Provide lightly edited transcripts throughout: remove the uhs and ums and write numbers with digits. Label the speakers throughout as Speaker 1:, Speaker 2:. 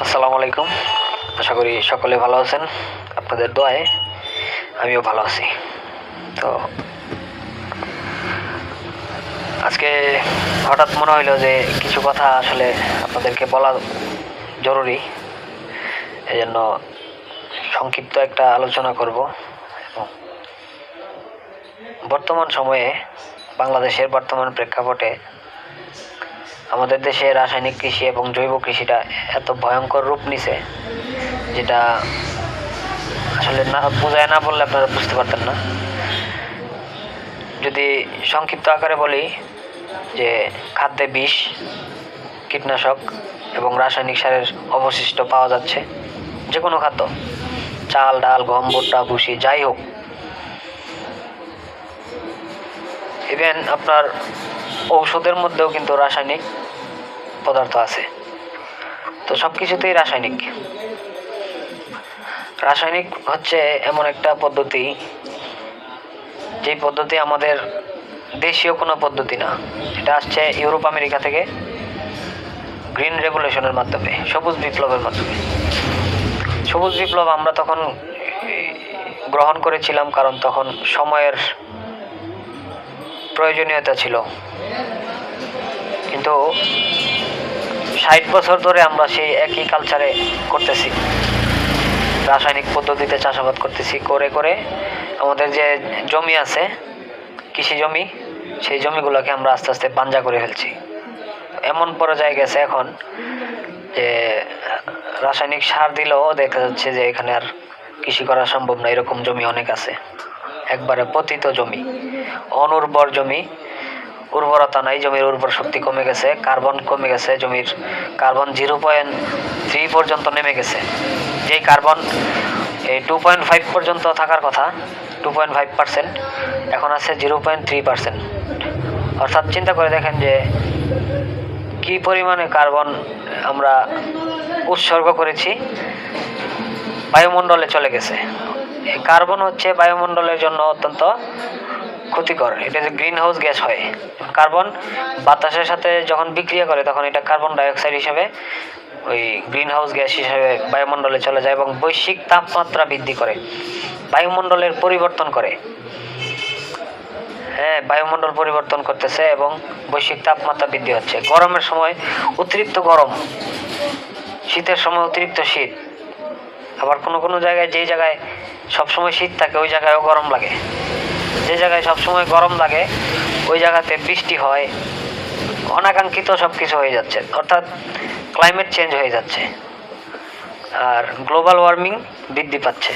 Speaker 1: আসসালামু আলাইকুম। আশা করি সকলে ভালো আছেন। আপনাদের দোয়ায় আমিও ভালো আছি। তো আজকে হঠাৎ মনে হইলো যে কিছু কথা আসলে আপনাদেরকে বলা জরুরি, এজন্য সংক্ষিপ্ত একটা আলোচনা করব। এবং বর্তমান সময়ে বাংলাদেশের বর্তমান প্রেক্ষাপটে আমাদের দেশে রাসায়নিক কৃষি এবং জৈব কৃষিটা এত ভয়ঙ্কর রূপ নিছে, যেটা আসলে না বোঝায় না বললে আপনারা বুঝতে পারতেন না। যদি সংক্ষিপ্ত আকারে বলি যে খাদ্যে বিষ, কীটনাশক এবং রাসায়নিক সারের অবশিষ্ট পাওয়া যাচ্ছে। যে কোনো খাদ্য, চাল, ডাল, গম, ভুট্টা, ভুসি, যাই হোক, ইভেন আপনার ঔষধের মধ্যেও কিন্তু রাসায়নিক পদার্থ আছে। তো সব কিছুতেই রাসায়নিক হচ্ছে এমন একটা পদ্ধতি, যে পদ্ধতি আমাদের দেশীয় কোনো পদ্ধতি না। এটা আসছে ইউরোপ আমেরিকা থেকে, গ্রিন রেভলিউশনের মাধ্যমে, সবুজ বিপ্লবের মাধ্যমে। সবুজ বিপ্লব আমরা তখন গ্রহণ করেছিলাম কারণ তখন সময়ের প্রয়োজনীয়তা ছিল, কিন্তু 60 বছর ধরে আমরা সেই একই কালচারে করতেছি, রাসায়নিক পদ্ধতিতে চাষাবাদ করতেছি। করে করে আমাদের যে জমি আছে, কৃষি জমি, সেই জমিগুলোকে আমরা আস্তে আস্তে বাঞ্জা করে ফেলছি। এমন পর্যায়ে গেছে এখন যে রাসায়নিক সার দিলেও দেখা যাচ্ছে যে এখানে আর কৃষি করা সম্ভব না। এরকম জমি অনেক আছে, একবারে পতিত জমি, অনুর্বর জমি, উর্বরতা নাই, জমির উর্বর শক্তি কমে গেছে, কার্বন কমে গেছে, জমির কার্বন 0.3 পর্যন্ত নেমে গেছে। যেই কার্বন এই 2.5 পর্যন্ত থাকার কথা, 2.5%, এখন আছে 0.3%। অর্থাৎ চিন্তা করে দেখেন যে কি পরিমাণে কার্বন আমরা উৎসর্গ করেছি, বায়ুমণ্ডলে চলে গেছে। এই কার্বন হচ্ছে বায়ুমণ্ডলের জন্য অত্যন্ত ক্ষতিকর। এটা যে গ্রিন হাউস গ্যাস হয়, কার্বন বাতাসের সাথে যখন বিক্রিয়া করে তখন এটা কার্বন ডাইঅক্সাইড হিসেবে, ওই গ্রিন হাউস গ্যাস হিসেবে বায়ুমণ্ডলে চলে যায় এবং বৈশ্বিক তাপমাত্রা বৃদ্ধি করে, বায়ুমণ্ডলের পরিবর্তন করে। বায়ুমণ্ডল পরিবর্তন করতেছে এবং বৈশ্বিক তাপমাত্রা বৃদ্ধি হচ্ছে। গরমের সময় অতিরিক্ত গরম, শীতের সময় অতিরিক্ত শীত, আবার কোনো কোনো জায়গায় যেই জায়গায় সবসময় শীত থাকে ওই জায়গায়ও গরম লাগে, যে জায়গায় সবসময় গরম লাগে ওই জায়গাতে বৃষ্টি হয়। অনাকাঙ্ক্ষিত সব কিছু হয়ে যাচ্ছে, অর্থাৎ ক্লাইমেট চেঞ্জ হয়ে যাচ্ছে আর গ্লোবাল ওয়ার্মিং বৃদ্ধি পাচ্ছে।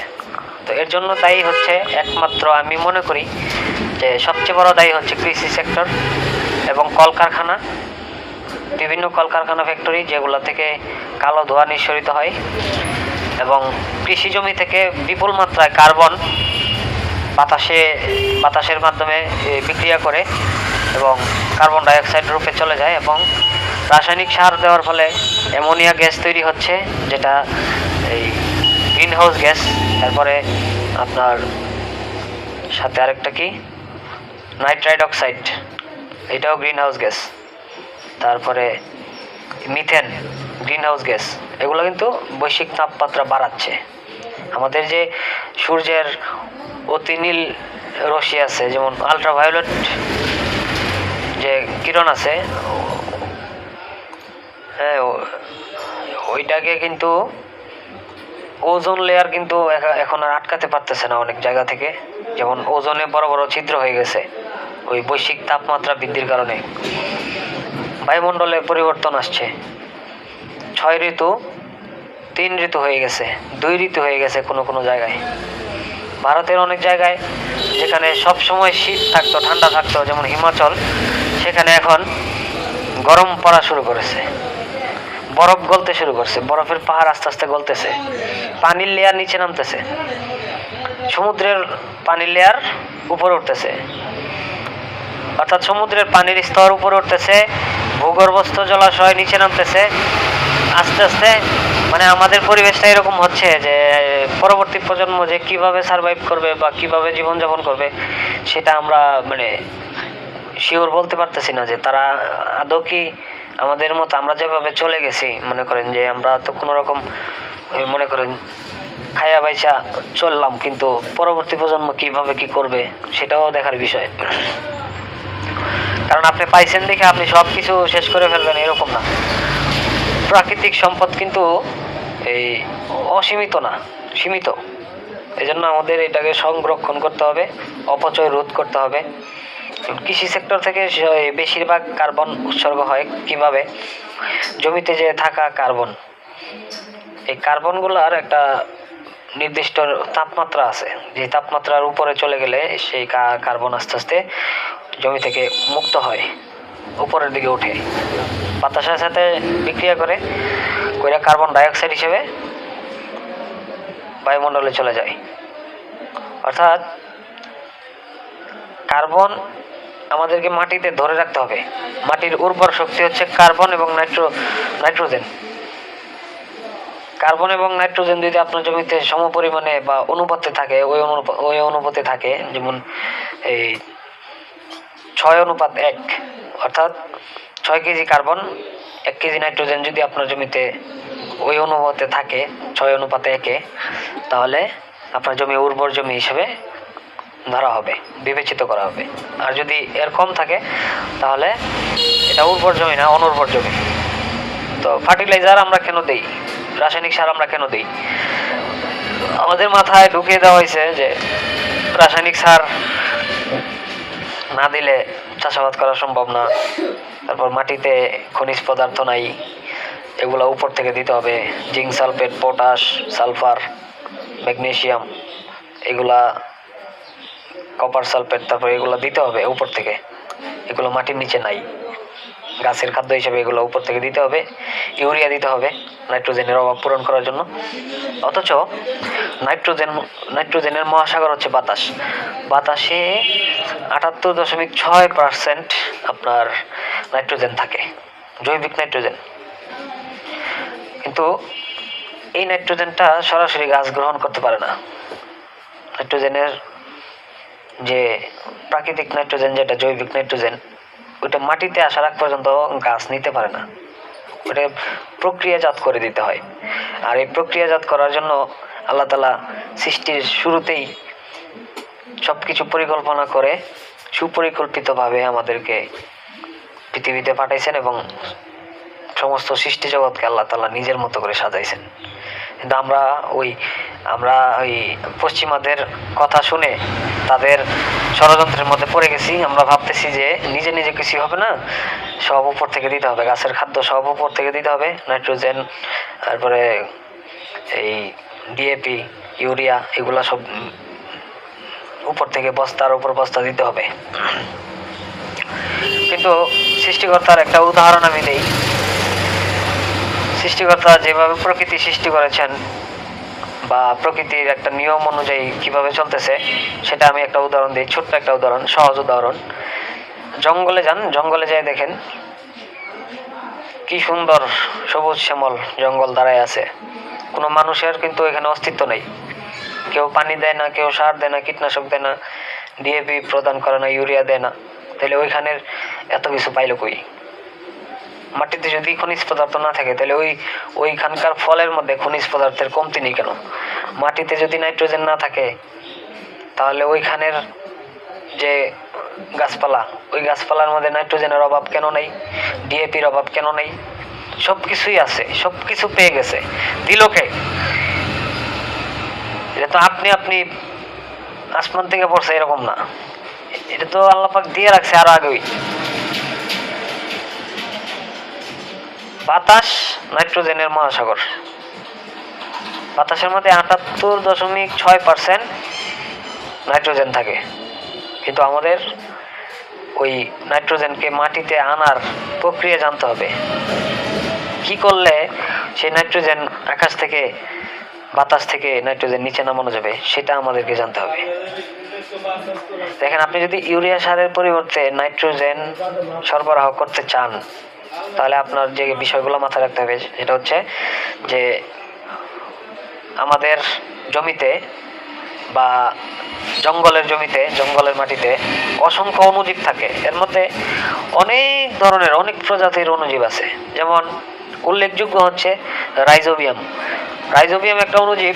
Speaker 1: তো এর জন্য দায়ী হচ্ছে একমাত্র, আমি মনে করি যে সবচেয়ে বড় দায়ী হচ্ছে কৃষি সেক্টর এবং কলকারখানা, বিভিন্ন কলকারখানা, ফ্যাক্টরি, যেগুলো থেকে কালো ধোঁয়া নিঃসরিত হয় এবং কৃষি জমি থেকে বিপুল মাত্রায় কার্বন বাতাসের মাধ্যমে বিক্রিয়া করে এবং কার্বন ডাইঅক্সাইড রূপে চলে যায় এবং রাসায়নিক সার দেওয়ার ফলে অ্যামোনিয়া গ্যাস তৈরি হচ্ছে, যেটা এই গ্রিন হাউস গ্যাস। তারপরে আপনার সাথে আরেকটা কি, নাইট্রাইট অক্সাইড, এটাও গ্রিন হাউস গ্যাস। তারপরে মিথেন, গ্রিন হাউস গ্যাস। এগুলো কিন্তু বৈশ্বিক তাপমাত্রা বাড়াচ্ছে। আমাদের যে সূর্যের অতি নীল রশ্মি আছে, যেমন আলট্রাভায়োলেট যে কিরণ আছে, ওইটাকে কিন্তু ওজোন লেয়ার কিন্তু এখন আর আটকাতে পারতেছে না অনেক জায়গা থেকে। যেমন ওজনে বড় বড় ছিদ্র হয়ে গেছে ওই বৈশ্বিক তাপমাত্রা বৃদ্ধির কারণে। বায়ুমণ্ডলে পরিবর্তন আসছে, 6 ঋতু 3 ঋতু হয়ে গেছে, 2 ঋতু হয়ে গেছে কোনো কোনো জায়গায়। ভারতের অনেক জায়গায় যেখানে সব সময় শীত থাকতো, ঠান্ডা থাকতো, যেমন হিমাচল, সেখানে এখন গরম পড়া শুরু করেছে, বরফ গলতে শুরু করছে, বরফের পাহাড় আস্তে আস্তে গলতেছে, পানির লেয়ার নিচে নামতেছে, সমুদ্রের পানির লেয়ার উপরে উঠতেছে, অর্থাৎ সমুদ্রের পানির স্তর উপরে উঠতেছে, ভূগর্ভস্থ জলাশয় নিচে নামতেছে আস্তে আস্তে। মানে আমাদের পরিবেশটা এরকম হচ্ছে যে পরবর্তী প্রজন্ম যে কিভাবে সারভাইভ করবে বা কিভাবে জীবনযাপন করবে সেটা আমরা মানে শিওর বলতে পারতেছি না যে তারা আদৌ কি আমাদের মতো আমরা যেভাবে চলে গেছি, মনে করেন যে আমরা তো কোনো রকম মনে করেন খায়া বাইসা চললাম, কিন্তু পরবর্তী প্রজন্ম কিভাবে কি করবে সেটাও দেখার বিষয়। কারণ আপনি পাইছেন দেখে আপনি সব কিছু শেষ করে ফেলবেন এরকম না। প্রাকৃতিক সম্পদ কিন্তু এই অসীমিত না, সীমিত। এই জন্য আমাদের এটাকে সংরক্ষণ করতে হবে, অপচয় রোধ করতে হবে। কৃষি সেক্টর থেকে বেশিরভাগ কার্বন উৎসর্গ হয় কিভাবে? জমিতে যে থাকা কার্বন, এই কার্বনগুলোর একটা নির্দিষ্ট তাপমাত্রা আছে, যে তাপমাত্রার উপরে চলে গেলে সেই কার্বন আস্তে আস্তে জমি থেকে মুক্ত হয়, উপরের দিকে ওঠে, বাতাসের সাথে বিক্রিয়া করে কইরা কার্বন ডাইঅক্সাইড হিসেবে বায়ুমণ্ডলে চলে যায়। অর্থাৎ কার্বন আমাদেরকে মাটিতে ধরে রাখতে হবে। মাটির উর্বর শক্তি হচ্ছে কার্বন এবং নাইট্রোজেন। কার্বন এবং নাইট্রোজেন যদি আপনার জমিতে সমপরিমাণে বা অনুপাতে থাকে, ওই অনুপাতে থাকে, যেমন এই 6:1, অর্থাৎ 6 কেজি কার্বন 1 কেজি নাইট্রোজেন যদি আপনার জমিতে ওই অনুপাতে থাকে 6:1, তাহলে আপনার জমি উর্বর জমি হিসেবে ধরা হবে, বিবেচিত করা হবে। আর যদি এর কম থাকে তাহলে এটা উর্বর জমি না, অনুর্বর জমি। তো ফার্টিলাইজার আমরা কেন দেই, রাসায়নিক সার আমরা কেন দিই? আমাদের মাথায় ঢুকিয়ে দেওয়া হয়েছে যে রাসায়নিক সার না দিলে চাষাবাদ করা সম্ভব না, তারপর মাটিতে খনিজ পদার্থ নাই, এগুলো উপর থেকে দিতে হবে। Zinc sulphate, potash, sulphur, magnesium, এগুলা কপার সালফেট, তারপর এগুলো দিতে হবে উপর থেকে, এগুলো মাটির নিচে নাই। গাছের খাদ্য হিসেবে এগুলো উপর থেকে দিতে হবে। ইউরিয়া দিতে হবে নাইট্রোজেনের অভাব পূরণ করার জন্য। অথচ নাইট্রোজেনের মহাসাগর হচ্ছে বাতাস। বাতাসে 78.6% আপনার নাইট্রোজেন থাকে, জৈবিক নাইট্রোজেন। কিন্তু এই নাইট্রোজেনটা সরাসরি গাছ গ্রহণ করতে পারে না। নাইট্রোজেনের যে প্রাকৃতিক নাইট্রোজেন, যেটা জৈবিক নাইট্রোজেন, ওটা মাটিতে আসার আগ পর্যন্ত গাছ নিতে পারে না, ওটা প্রক্রিয়াজাত করে দিতে হয়। আর এই প্রক্রিয়াজাত করার জন্য আল্লাহ তাআলা সৃষ্টির শুরুতেই সব কিছু পরিকল্পনা করে সুপরিকল্পিতভাবে আমাদেরকে পৃথিবীতে পাঠাইছেন এবং সমস্ত সৃষ্টি জগৎকে আল্লাহ তাআলা নিজের মতো করে সাজাইছেন। কিন্তু আমরা ওই পশ্চিমাদের কথা শুনে তাদের ষড়যন্ত্রের মধ্যে পড়ে গেছি। আমরা ভাবতেছি যে নিজে নিজে কিছু হবে না, সব উপর থেকে দিতে হবে, গাছের খাদ্য সব উপর থেকে দিতে হবে, নাইট্রোজেন, তারপরে এই ডিএপি, ইউরিয়া, এগুলা সব উপর থেকে বস্তার উপর বস্তা দিতে হবে। কিন্তু সৃষ্টিকর্তার একটা উদাহরণ আমি দেই। সৃষ্টিকর্তা যেভাবে প্রকৃতি সৃষ্টি করেছেন বা প্রকৃতির একটা নিয়ম অনুযায়ী কিভাবে চলতেছে, সেটা আমি একটা উদাহরণ দিই, ছোট্ট একটা উদাহরণ, সহজ উদাহরণ। জঙ্গলে যান, জঙ্গলে যাই দেখেন কি সুন্দর সবুজ শ্যামল জঙ্গল দাঁড়ায় আছে। কোনো মানুষের কিন্তু এখানে অস্তিত্ব নেই। কেউ পানি দেয় না, কেউ সার দেয় না, কীটনাশক দেয় না, ডিএপি প্রদান করে না, ইউরিয়া দেয় না। তাহলে ওইখানের এত কিছু পাইল কই? মাটিতে যদি খনিজ পদার্থ না থাকে তাহলে ওইখানকার ফলের মধ্যে খনিজ পদার্থের কমতি নেই কেন? মাটিতে যদি নাইট্রোজেন না থাকে তাহলে ওইখানের যে গাছপালা, ওই গাছপালার মধ্যে নাইট্রোজেনের অভাব কেন নেই? ডিএপির অভাব কেন নেই? সব কিছুই আছে, সব কিছু পেয়ে গেছে, দিলকে। এটা তো আপনি আসমান থেকে পড়ছে এরকম না, এটা তো আল্লাহ পাক দিয়ে রাখছে আরো আগেই। বাতাস নাইট্রোজেনের মহাসাগর। বাতাসের মধ্যে 78.6% নাইট্রোজেন থাকে। কিন্তু আমাদের ওই নাইট্রোজেনকে মাটিতে আনার প্রক্রিয়া জানতে হবে। কি করলে সেই নাইট্রোজেন আকাশ থেকে, বাতাস থেকে নাইট্রোজেন নিচে নামানো যাবে, সেটা আমাদেরকে জানতে হবে। দেখেন, আপনি যদি ইউরিয়া সারের পরিবর্তে নাইট্রোজেন সরবরাহ করতে চান, তাহলে আপনার যে বিষয়গুলো মাথায় রাখতে হবে সেটা হচ্ছে যে আমাদের জমিতে বা জঙ্গলের জমিতে, জঙ্গলের মাটিতে অসংখ্য অণুজীব থাকে। এর মধ্যে অনেক ধরনের, অনেক প্রজাতির অণুজীব আছে। যেমন উল্লেখযোগ্য হচ্ছে রাইজোবিয়াম। রাইজোবিয়াম একটা অণুজীব,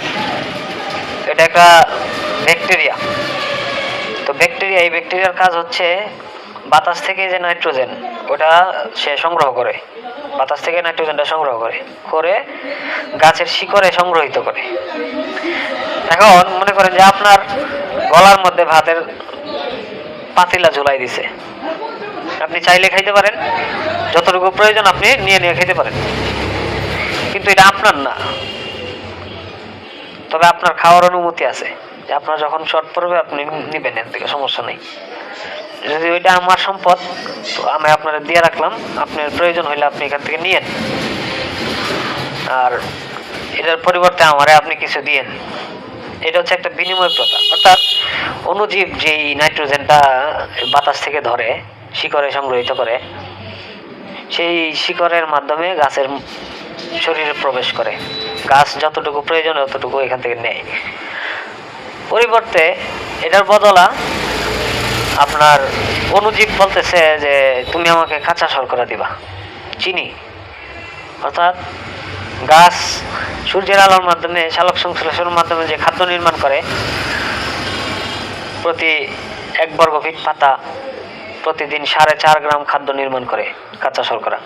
Speaker 1: এটা একটা ব্যাকটেরিয়া। তো ব্যাকটেরিয়া, এই ব্যাকটেরিয়ার কাজ হচ্ছে বাতাস থেকে যে নাইট্রোজেন ওটা সে সংগ্রহ করে, বাতাস থেকে নাইট্রোজেনটা সংগ্রহ করে করে গাছের শিকড়ে সংগ্রহিত করে। এখন মনে করেন যে আপনার গলার মধ্যে ভাতের পাতিলা ঝুলাই দিছে, আপনি চাইলে খাইতে পারেন, যতটুকু প্রয়োজন আপনি নিয়ে নিয়ে খেতে পারেন, কিন্তু এটা আপনার না। তবে আপনার খাওয়ার অনুমতি আছে, যে আপনার যখন শর্ট পড়বে আপনি নিবেন, এর থেকে সমস্যা নেই। যদি ওইটা আমার সম্পদ, তো আমি আপনারা দিয়ে রাখলাম, আপনার প্রয়োজন হইলে আপনি এখান থেকে নিয়েন, আর এটার পরিবর্তে আমারে আপনি কিছু দিয়েন। এটা হচ্ছে একটা বিনিময় প্রথা। অর্থাৎ অণুজীব যেই নাইট্রোজেনটা বাতাস থেকে ধরে, শিকড়ে সংগ্রহিত করে, সেই শিকড়ের মাধ্যমে গাছের শরীরে প্রবেশ করে, গাছ যতটুকু প্রয়োজন ততটুকু এখান থেকে নেয়। পরিবর্তে এটার বদলা আপনার অণুজীব বলতেছে যে তুমি আমাকে কাঁচা শর্করা দিবা, চিনি। অর্থাৎ গাছ সূর্যের আলোর মাধ্যমে, সালোক সংশ্লেষণের মাধ্যমে যে খাদ্য নির্মাণ করে, প্রতি 1 বর্গফিট পাতা প্রতিদিন 4.5 গ্রাম খাদ্য নির্মাণ করে কাঁচা শর্করা।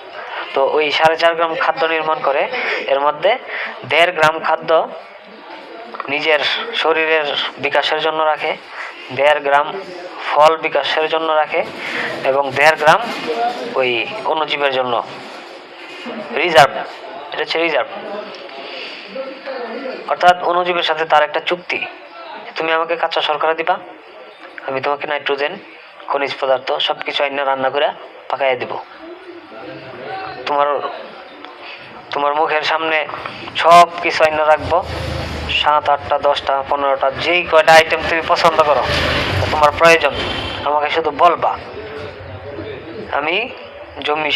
Speaker 1: তো ওই 4.5 গ্রাম খাদ্য নির্মাণ করে, এর মধ্যে 1.5 গ্রাম খাদ্য নিজের শরীরের বিকাশের জন্য রাখে, 1.5 গ্রাম ফল বিকাশের জন্য রাখে, এবং 1.5 গ্রাম ওই অণুজীবের জন্য রিজার্ভ। এটা হচ্ছে রিজার্ভ। অর্থাৎ অণুজীবের সাথে তার একটা চুক্তি, তুমি আমাকে কাঁচা শর্করা দিবা, আমি তোমাকে নাইট্রোজেন, খনিজ পদার্থ সবকিছু আইনা রান্না করে পাকাইয়া দিব। তোমার মুখের সামনে সব কিছু আইনা রাখবো, 7, 8টা, 10টা, 15টা, যেই কয়টা আইটেম তুমি পছন্দ করো, তোমার প্রয়োজন, আমাকে শুধু বলবা, আমি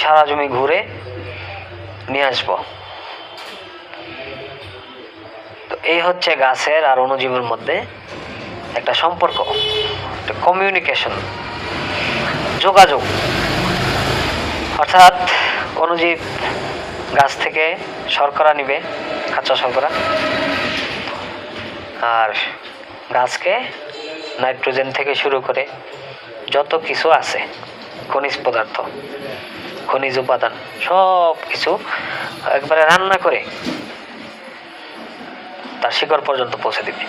Speaker 1: সারা জমি ঘুরে নিয়ে আসবো। তো এই হচ্ছে গাছের আর অণুজীবের মধ্যে একটা সম্পর্ক, একটা কমিউনিকেশন, যোগাযোগ। অর্থাৎ অণুজীব গাছ থেকে শর্করা নিবে, কাঁচা শর্করা, আর গাছকে নাইট্রোজেন থেকে শুরু করে যত কিছু আছে, খনিজ পদার্থ, খনিজ উপাদান, সব কিছু একবারে রান্না করে তার শিকড় পর্যন্ত পৌঁছে দিবে।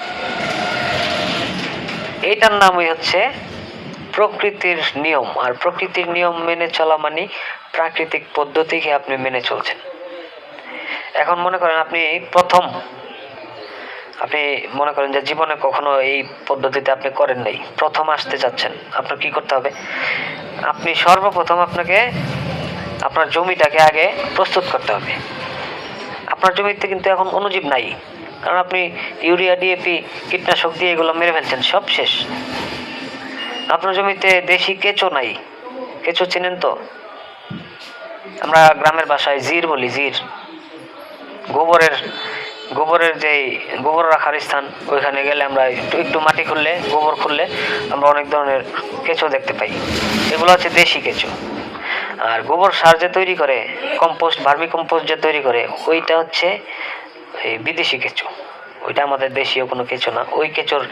Speaker 1: এইটার নামই হচ্ছে প্রকৃতির নিয়ম। আর প্রকৃতির নিয়ম মেনে চলা মানে প্রাকৃতিক পদ্ধতিকে আপনি মেনে চলছেন। এখন মনে করেন আপনি মনে করেন যে জীবনে কখনো এই পদ্ধতিতে আপনি করেন নাই, প্রথম আসতে যাচ্ছেন, আপনার কি করতে হবে? আপনি সর্বপ্রথম আপনাকে আপনার জমিটাকে আগে প্রস্তুত করতে হবে। আপনার জমিতে কিন্তু এখন অণুজীব নাই, কারণ আপনি ইউরিয়া, ডিএপি, কীটনাশক দিয়ে এগুলো মেরে ফেলছেন, সব শেষ। আপনার জমিতে দেশি কেঁচো নাই। কেঁচো চেনেন তো? আমরা গ্রামের ভাষায় জির বলি, জির। গোবরের যে গোবর রাখার স্থান, ওইখানে গেলে আমরা একটু মাটি খুললে, গোবর খুললে আমরা অনেক ধরনের কেঁচো দেখতে পাই। এগুলো হচ্ছে দেশি কেঁচো। আর গোবর সার যে তৈরি করে, কম্পোস্ট, ভার্মি কম্পোস্ট যে তৈরি করে, ওইটা হচ্ছে এই বিদেশি কেঁচো। ওইটা আমাদের দেশীয় কোনো কেঁচো না। ওই কেঁচোর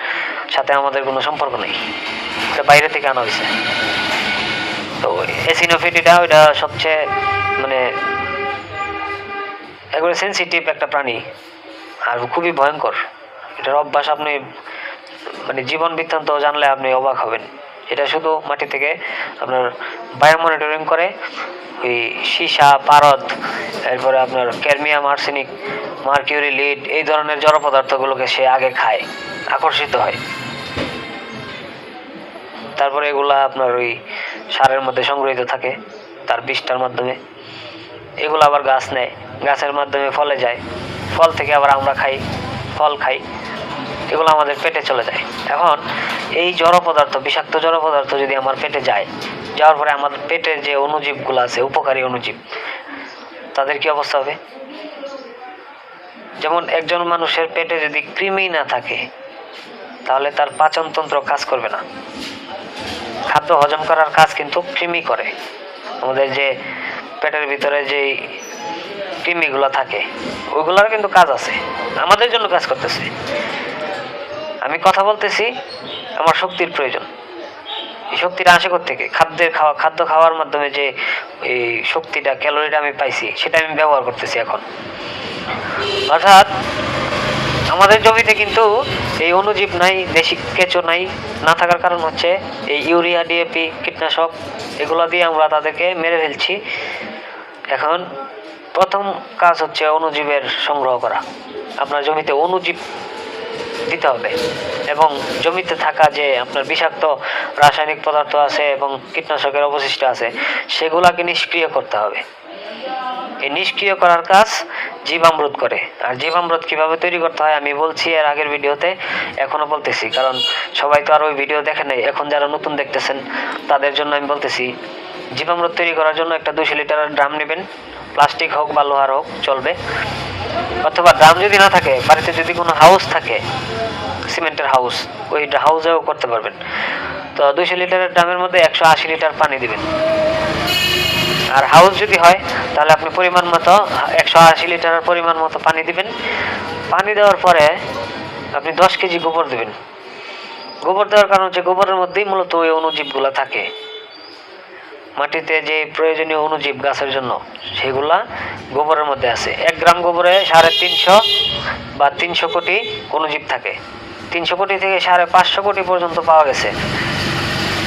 Speaker 1: সাথে আমাদের কোনো সম্পর্ক নেই, ওটা বাইরে থেকে আনা হয়েছে। তো এসিনোফিটিটা ওইটা সবচেয়ে একবারে সেন্সিটিভ একটা প্রাণী, আর খুবই ভয়ঙ্কর। এটার অভ্যাস আপনি জীবন বৃত্তান্ত জানলে আপনি অবাক হবেন। এটা শুধু মাটি থেকে আপনার বায়ো মনিটরিং করে, ওই সীসা, পারদ, এরপরে আপনার ক্যাডমিয়াম, আর্সেনিক, মার্কিউরি, লিড, এই ধরনের জড় পদার্থগুলোকে সে আগে খায়, আকর্ষিত হয়। তারপরে এগুলা আপনার ওই সারের মধ্যে সংগৃহীত থাকে তার বিষটার মাধ্যমে। এগুলো আবার গাছ নেয়, গাছের মাধ্যমে ফলে যায়, ফল থেকে আবার আমরা খাই, ফল খাই, এগুলো আমাদের পেটে চলে যায়। এখন এই জড় পদার্থ, বিষাক্ত জড় পদার্থ যদি আমার পেটে যায়, যাওয়ার পরে আমাদের পেটের যে অণুজীবগুলো আছে, উপকারী অণুজীব, তাদের কি অবস্থা হবে? যেমন একজন মানুষের পেটে যদি কৃমি না থাকে, তাহলে তার পাচনতন্ত্র কাজ করবে না। খাদ্য হজম করার কাজ কিন্তু কৃমি করে। আমাদের যে পেটের ভিতরে যেই কৃমিগুলো থাকে ওইগুলোর কিন্তু কাজ আছে, আমাদের জন্য কাজ করতেছে। আমি কথা বলতেছি, আমার শক্তির প্রয়োজন। এই শক্তিটা আসে কোত্থেকে? খাদ্য খাওয়ার মাধ্যমে যে এই শক্তিটা, ক্যালোরিটা আমি পাইছি, সেটা আমি ব্যবহার করতেছি এখন। অর্থাৎ আমাদের জমিতে কিন্তু এই অণুজীব নাই, দেশি কেঁচো নাই। না থাকার কারণ হচ্ছে এই ইউরিয়া, ডিএপি, কীটনাশক এগুলো দিয়ে আমরা তাদেরকে মেরে ফেলছি। এখন প্রথম কাজ হচ্ছে অণুজীবের সংগ্রহ করা। আপনার জমিতে অণুজীব দিতে হবে এবং জমিতে থাকা যে আপনার বিষাক্ত রাসায়নিক পদার্থ আছে এবং কীটনাশকের অবশিষ্ট আছে সেগুলাকে নিষ্ক্রিয় করতে হবে। এই নিষ্ক্রিয় করার কাজ জীবামৃত করে। আর জীবামৃত কিভাবে তৈরি করতে হয় আমি বলছি এর আগের ভিডিওতে, এখনো বলতেছি, কারণ সবাই তো আর ওই ভিডিও দেখে নাই। এখন যারা নতুন দেখতেছেন তাদের জন্য আমি বলতেছি, জীবামৃত তৈরি করার জন্য একটা 200 লিটারের ড্রাম নেবেন, প্লাস্টিক হোক বা লোহার হোক চলবে, অথবা ড্রাম যদি না থাকে বাড়িতে যদি কোনো হাউস থাকে, সিমেন্টের হাউস, ওই হাউসেও করতে পারবেন। তো 200 লিটারের ড্রামের মধ্যে 180 লিটার পানি দিবেন। আর হাউস যদি হয় তাহলে আপনি পরিমাণ মতো 180 লিটারের পরিমাণ মতো পানি দিবেন। পানি দেওয়ার পরে আপনি 10 কেজি গোবর দেবেন। গোবর দেওয়ার কারণ হচ্ছে গোবরের মধ্যেই মূলত ওই অণুজীবগুলো থাকে। মাটিতে যে প্রয়োজনীয় অণুজীব গাছের জন্য সেগুলা গোবরের মধ্যে আছে। 1 গ্রাম গোবরে 350 বা 300 কোটি অণুজীব থাকে। 300 কোটি থেকে 550 কোটি পর্যন্ত পাওয়া গেছে।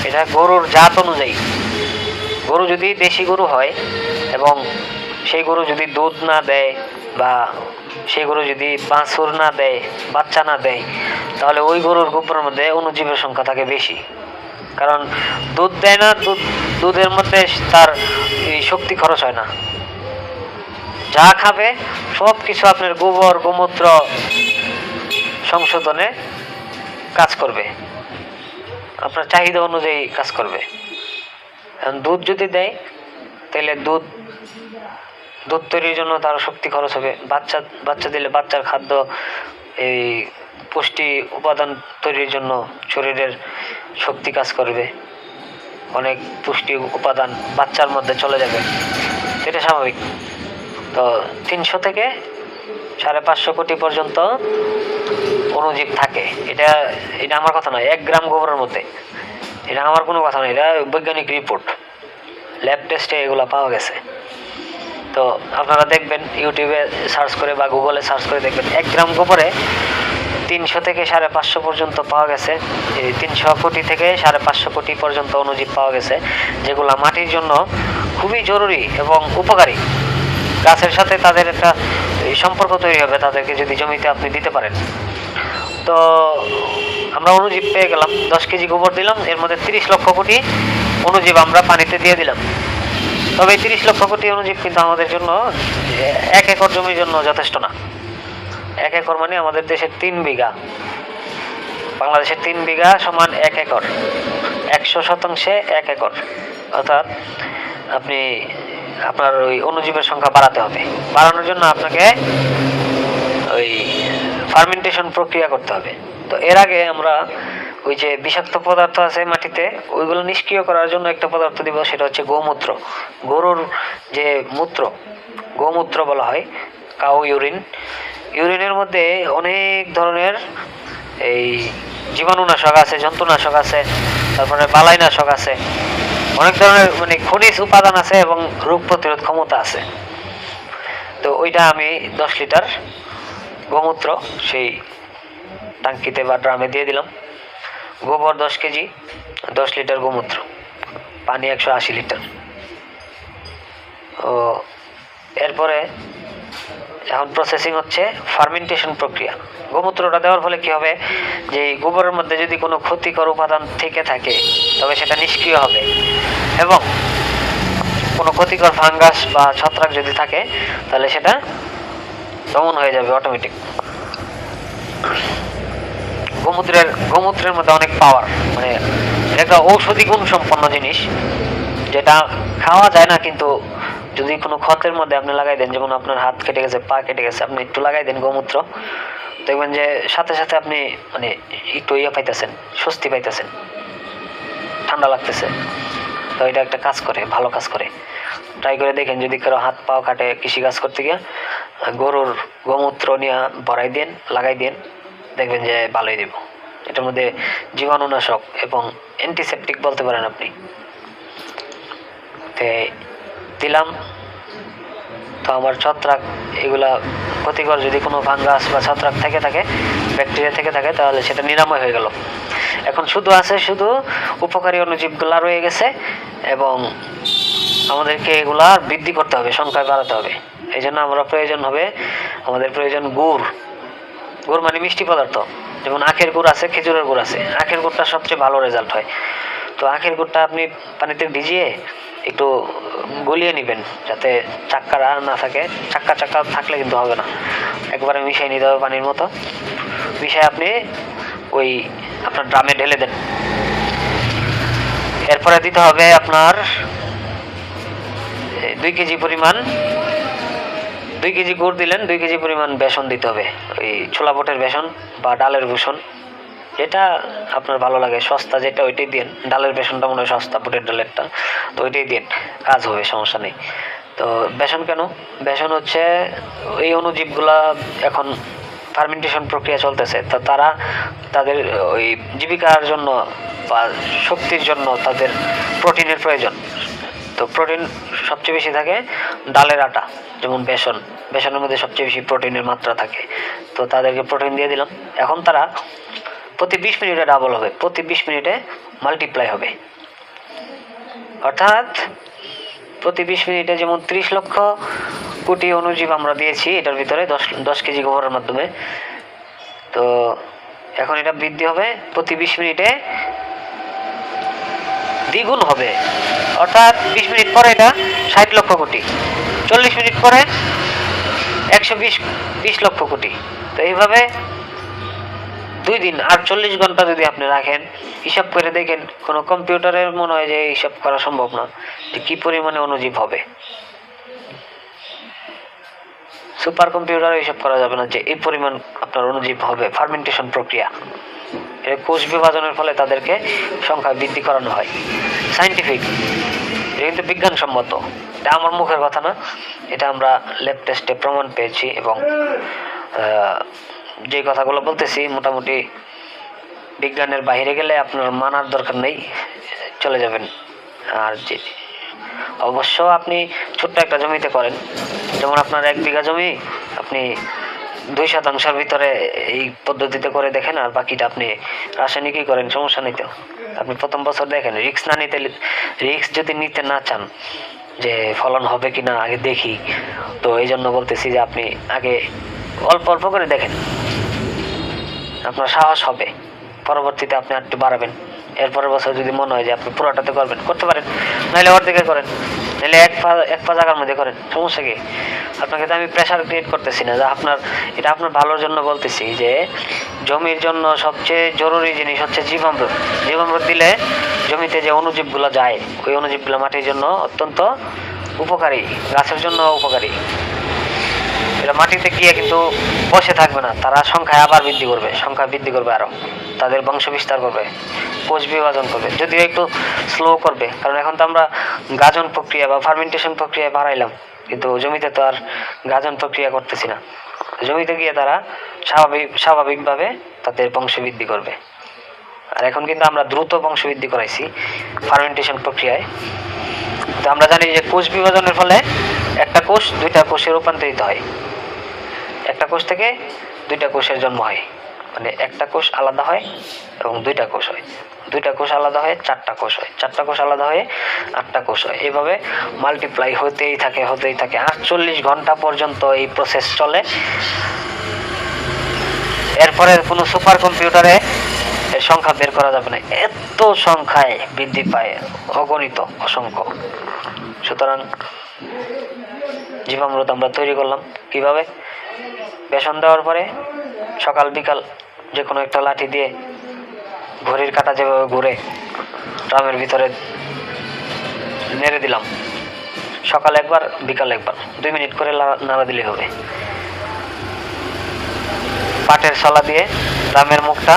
Speaker 1: এটা গরুর জাত অনুযায়ী। গরু যদি দেশি গরু হয় এবং সেই গরু যদি দুধ না দেয় বা সেই গরু যদি বাছুর না দেয়, বাচ্চা না দেয়, তাহলে ওই গরুর গোবরের মধ্যে অণুজীবের সংখ্যা থাকে বেশি। কারণ দুধ দেয় না, দুধের মধ্যে তার শক্তি খরচ হয় না। যা খাবে সব কিছু আপনার গোবর, গোমূত্র সংশোধনে কাজ করবে, আপনার চাহিদা অনুযায়ী কাজ করবে। দুধ যদি দেয় তাহলে দুধ তৈরির জন্য তার শক্তি খরচ হবে। বাচ্চা দিলে বাচ্চার খাদ্য, এই পুষ্টি উপাদান তৈরির জন্য শরীরের শক্তি কাজ করবে, অনেক পুষ্টি উপাদান বাচ্চার মধ্যে চলে যাবে, এটা স্বাভাবিক। তো 300 থেকে 550 কোটি পর্যন্ত অণুজীব থাকে। এটা আমার কথা নয়, 1 গ্রাম গোবরের মধ্যে। এটা আমার কোনো কথা নয়, এটা বৈজ্ঞানিক রিপোর্ট, ল্যাব টেস্টে এগুলো পাওয়া গেছে। তো আপনারা দেখবেন, ইউটিউবে সার্চ করে বা গুগলে সার্চ করে দেখবেন, 1 গ্রাম গোবরে 300 থেকে 550 পর্যন্ত পাওয়া গেছে। এই 300 কোটি থেকে 550 কোটি পর্যন্ত অণুজীব পাওয়া গেছে, যেগুলো মাটির জন্য খুবই জরুরি এবং উপকারী। গাছের সাথে তাদের একটা সম্পর্ক তৈরি হবে তাদেরকে যদি জমিতে আপনি দিতে পারেন। তো আমরা অণুজীব পেয়ে গেলাম, 10 কেজি গোবর দিলাম, এর মধ্যে 30 লক্ষ কোটি অণুজীব আমরা পানিতে দিয়ে দিলাম। তবে 30 লক্ষ কোটি অণুজীব কিন্তু আমাদের জন্য 1 একর জমির জন্য যথেষ্ট না। 1 একর মানে আমাদের দেশের 3 বিঘা, বাংলাদেশের 3 বিঘা সমান 1 একর, 100% 1 একর। অর্থাৎ আপনি আপনার ওই অণুজীবের সংখ্যা বাড়াতে হবে। বাড়ানোর জন্য আপনাকে ওই ফার্মেন্টেশন প্রক্রিয়া করতে হবে। তো এর আগে আমরা ওই যে বিষাক্ত পদার্থ আছে মাটিতে, ওইগুলো নিষ্ক্রিয় করার জন্য একটা পদার্থ দিব, সেটা হচ্ছে গোমূত্র। গরুর যে মূত্র, গোমূত্র বলা হয়, কাউ ইউরিন। ইউরিনের মধ্যে অনেক ধরনের এই জীবাণুনাশক আছে, জন্তুনাশক আছে, তারপরে বালাইনাশক আছে, অনেক ধরনের মানে খনিজ উপাদান আছে এবং রোগ প্রতিরোধ ক্ষমতা আছে। তো ওইটা আমি 10 লিটার গোমূত্র সেই টাঙ্কিতে বা ড্রামে দিয়ে দিলাম। গোবর 10 কেজি, 10 লিটার গোমূত্র, পানি 180 লিটার। ও এরপরে এখন প্রসেসিং হচ্ছে ফার্মেন্টেশন প্রক্রিয়া। গোমূত্রটা দেওয়ার ফলে কি হবে, যে গোবরের মধ্যে যদি কোনো ক্ষতিকর উপাদান থেকে থাকে তবে সেটা নিষ্ক্রিয় হবে, এবং কোনো ক্ষতিকর ফাঙ্গাস বা ছত্রাক যদি থাকে তাহলে সেটা দমন হয়ে যাবে অটোমেটিক। গোমূত্রের মধ্যে অনেক পাওয়ার, মানে একটা ঔষধি গুণ সম্পন্ন জিনিস, যেটা খাওয়া যায় না কিন্তু যদি কোনো ক্ষতের মধ্যে আপনি লাগাই দেন, যেমন আপনার হাত কেটে গেছে, পা কেটে গেছে, আপনি একটু লাগাই দেন গোমূত্র, দেখবেন যে সাথে সাথে আপনি মানে একটু পাইতেছেন, স্বস্তি পাইতেছেন, ঠান্ডা লাগতেছে। তো এটা একটা কাজ করে, ভালো কাজ করে। ট্রাই করে দেখেন, যদি কারো হাত পাও কাটে কৃষি কাজ করতে গিয়ে গরুর গোমূত্র নিয়ে ভরাই দেন, লাগাই দেন, দেখবেন যে ভালোই দেব। এটার মধ্যে জীবাণুনাশক এবং অ্যান্টিসেপটিক বলতে পারেন আপনি। দিলাম। তো আমার ছত্রাক এগুলা ক্ষতিকর যদি কোনো ফাঙ্গাস বা ছত্রাক থেকে থাকে, ব্যাকটেরিয়া থেকে থাকে, তাহলে সেটা নিরাময় হয়ে গেল। এখন শুধু আছে শুধু উপকারী অণুজীবগুলা রয়ে গেছে, এবং আমাদেরকে এগুলা বৃদ্ধি করতে হবে, সংখ্যায় বাড়াতে হবে। এই জন্য আমাদের প্রয়োজন গুড়। গুড় মানে মিষ্টি পদার্থ। যেমন আখের গুড় আছে, খেজুরের গুড় আছে। আখের গুড়টা সবচেয়ে ভালো রেজাল্ট হয়। তো আখের গুড়টা আপনি পানিতে ভিজিয়ে একটু গলিয়ে নেবেন, যাতে চাক্কারা না থাকে। চাক্কা থাকলে কিন্তু হবে না, একবারে মিশিয়ে নিতে হবে পানির মতো। মিশিয়ে আপনি ওই আপনার ড্রামে ঢেলে দেন। এরপরে দিতে হবে আপনার 2 কেজি পরিমাণ, 2 কেজি গুড় দিলেন, 2 কেজি পরিমাণ বেসন দিতে হবে। ওই ছোলা বুটের বেসন বা ডালের বেসন, যেটা আপনার ভালো লাগে, সস্তা যেটা ওইটাই দিন। ডালের বেসনটা মনে হয় সস্তা, বুটের ডালেরটা, তো ওইটাই দিন, কাজ হবে, সমস্যা নেই। তো বেসন কেন? বেসন হচ্ছে এই অণুজীবগুলা এখন ফার্মেন্টেশন প্রক্রিয়া চলতেছে, তো তারা তাদের ওই জীবিকার জন্য বা শক্তির জন্য তাদের প্রোটিনের প্রয়োজন। তো প্রোটিন সবচেয়ে বেশি থাকে ডালের আটা, যেমন বেসনের মধ্যে সবচেয়ে বেশি প্রোটিনের মাত্রা থাকে। তো তাদেরকে প্রোটিন দিয়ে দিলাম। এখন তারা প্রতি 20 মিনিটে ডাবল হবে, প্রতি 20 মিনিটে মাল্টিপ্লাই হবে। অর্থাৎ প্রতি 20 মিনিটে যেমন 30 লক্ষ কোটি অণুজীব আমরা দিয়েছি এটার ভিতরে 10 কেজি গোবরের মাধ্যমে। তো এখন এটা বৃদ্ধি হবে, প্রতি 20 মিনিটে দ্বিগুণ হবে। অর্থাৎ 20 মিনিট পরে এটা 60 লক্ষ কোটি, 40 মিনিট পরে 120 লক্ষ কোটি। তো এইভাবে 2 দিন আর 40 ঘন্টা যদি আপনি রাখেন, হিসাব করে দেখেন, কোনো কম্পিউটারের মনে হয় যে হিসাব করা সম্ভব না যে কি পরিমাণে অণুজীব হবে। সুপার কম্পিউটারে হিসাব করা যাবে না যে এই পরিমাণ আপনার অণুজীব হবে। ফার্মেন্টেশন প্রক্রিয়া, এর কোষ বিভাজনের ফলে তাদেরকে সংখ্যা বৃদ্ধি করানো হয়। সায়েন্টিফিক, এটা কিন্তু বিজ্ঞানসম্মত, এটা আমার মুখের কথা না, এটা আমরা ল্যাব টেস্টে প্রমাণ পেয়েছি। এবং যে কথাগুলো বলতেছি মোটামুটি বিজ্ঞানের বাইরে গেলে আপনার মানার দরকার নেই, চলে যাবেন। আর যে অবশ্য আপনি ছোট্ট একটা জমিতে করেন, যেমন আপনার 1 বিঘা জমি, আপনি 2% ভিতরে এই পদ্ধতিতে করে দেখেন, আর বাকিটা আপনি রাসায়নিকই করেন, সমস্যা নেই। তো আপনি প্রথম বছর দেখেন, রিস্ক যদি নিতে না চান যে ফলন হবে কিনা আগে দেখি, তো এই জন্য বলতেছি যে আপনি আগে অল্প অল্প করে দেখেন, আপনার সাহস হবে, পরবর্তীতে আপনি একটু বাড়াবেন। এরপরের বছর যদি মনে হয় যে আপনি পুরোটাতে করতে পারেন, নাহলে অর্ধেকে করেন, নাহলে এক পা জায়গার মধ্যে করেন, সমস্যা কি? আপনাকে তো আমি প্রেশার ক্রিয়েট করতেছি না, যে এটা আপনার ভালোর জন্য বলতেছি যে জমির জন্য সবচেয়ে জরুরি জিনিস হচ্ছে জীবামৃত। জীবামৃত দিলে জমিতে যে অণুজীবগুলো যায়, ওই অণুজীবগুলো মাটির জন্য অত্যন্ত উপকারী, গাছের জন্য উপকারী। এটা মাটিতে গিয়ে কিন্তু বসে থাকবে না, তারা সংখ্যা বৃদ্ধি করবে, আরো তাদের বংশ বিস্তার করবে, কোষ বিভাজন করবে, যদিও একটু স্লো করবে, কারণ এখন তো আমরা গাজন প্রক্রিয়া বা ফার্মেন্টেশন প্রক্রিয়ায় বাড়াইলাম, কিন্তু জমিতে তো আর গাজন প্রক্রিয়া করতেছি না। জমিতে গিয়ে তারা স্বাভাবিকভাবে তাদের বংশ বৃদ্ধি করবে। আর এখন কিন্তু আমরা দ্রুত বংশ বৃদ্ধি করাইছি ফার্মেন্টেশন প্রক্রিয়ায়। তো আমরা জানি যে কোষ বিভাজনের ফলে একটা কোষ 2টা কোষে রূপান্তরিত হয়, একটা কোষ থেকে 2টা কোষের জন্ম হয়, মানে একটা কোষ আলাদা হয় এবং 2টা কোষ হয়, 2টা কোষ আলাদা হয়ে 4টা কোষ হয়, 4টা কোষ আলাদা হয়ে 8টা কোষ হয়। এইভাবে মাল্টিপ্লাই হতেই থাকে 48 ঘন্টা পর্যন্ত এই প্রসেস চলে। এরপরে কোনো সুপার কম্পিউটারে এর সংখ্যা বের করা যাবে না, এত সংখ্যায় বৃদ্ধি পায়, অগণিত, অসংখ্য। সুতরাং জীবামৃত আমরা তৈরি করলাম কিভাবে? বেসন দেওয়ার পরে সকাল বিকাল যে কোনো একটা লাঠি দিয়ে ঘড়ির কাঁটা যেভাবে ঘুরে ড্রামের ভিতরে নেড়ে দিলাম, সকালে একবার বিকালে একবার 2 মিনিট করে নাড়া দিলে হবে। পাটের ছলা দিয়ে ড্রামের মুখটা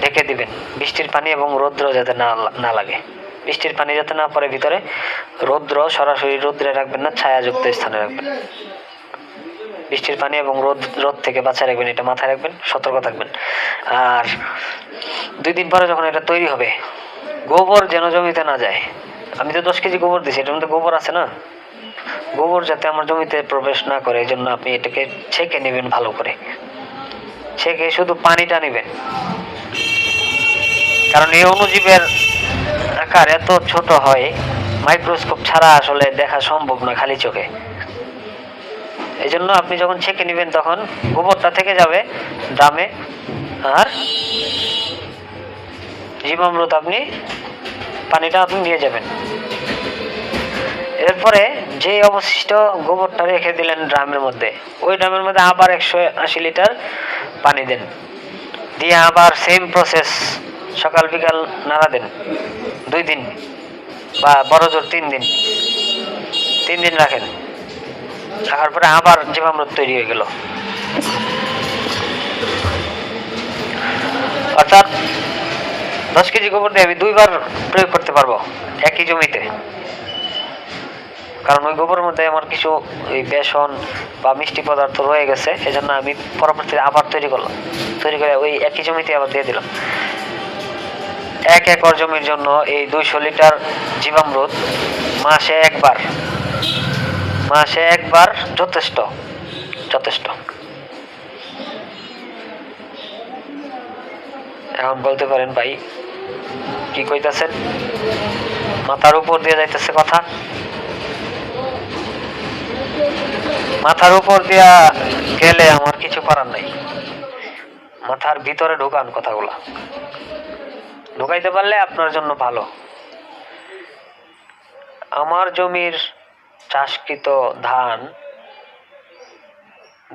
Speaker 1: ঢেকে দিবেন, বৃষ্টির পানি এবং রৌদ্র যাতে না লাগে। বৃষ্টির পানি যাতে না পড়ে ভিতরে, রৌদ্র সরাসরি রৌদ্রে রাখবেন না, ছায়াযুক্ত স্থানে রাখবেন। বৃষ্টির পানি এবং রোদ থেকে বাঁচায় রাখবেন, এটা মাথায় রাখবেন, সতর্ক থাকবেন। আর 2 দিন পরে যখন এটা তৈরি হবে, গোবর যেন জমিতে না যায়। আমি তো 10 কেজি গোবর দিয়েছি, এটার মধ্যে গোবর আছে না, গোবর যাতে আমার জমিতে প্রবেশ না করে এই জন্য আপনি এটাকে ছেঁকে নেবেন, ভালো করে ছেঁকে শুধু পানিটা নেবেন। কারণ এই অণুজীবের আকার এত ছোট হয়, মাইক্রোস্কোপ ছাড়া আসলে দেখা সম্ভব না খালি চোখে। এই জন্য আপনি যখন ছেঁকে নেবেন তখন গোবরটা থেকে যাবে ড্রামে, আর জীবামৃত আপনি পানিটা আপনি নিয়ে যাবেন। এরপরে যে অবশিষ্ট গোবরটা রেখে দিলেন ড্রামের মধ্যে, ওই ড্রামের মধ্যে আবার 180 লিটার পানি দেন, দিয়ে আবার সেম প্রসেস সকাল বিকাল নাড়া দেন 2 দিন বা বড় জোর 3 দিন, 3 দিন রাখেন। রাখার পরে আবার জীবামৃত তৈরি হয়ে গেল। অর্থাৎ 10 কেজি গোবর দিয়ে আমি 2 বার প্রয়োগ করতে পারবো একই জমিতে। কারণ ওই গোবরের মধ্যে আমার কিছু ওই বেসন বা মিষ্টি পদার্থ রয়ে গেছে, এজন্য আমি পরবর্তীতে আবার তৈরি করলাম, তৈরি করে ওই একই জমিতে আবার দিয়ে দিলাম। 1 একর জমির জন্য এই 200 লিটার জীবামৃত মাসে একবার যথেষ্ট। এখন বলতে পারেন ভাই কি কইতাছেন, মাথার উপর দিয়ে যাইতেছে কথা। মাথার উপর দিয়া গেলে আমার কিছু করার নাই, মাথার ভিতরে ঢোকান কথাগুলা, ঢুকাইতে পারলে আপনার জন্য ভালো। আমার জমির চাষকৃত ধান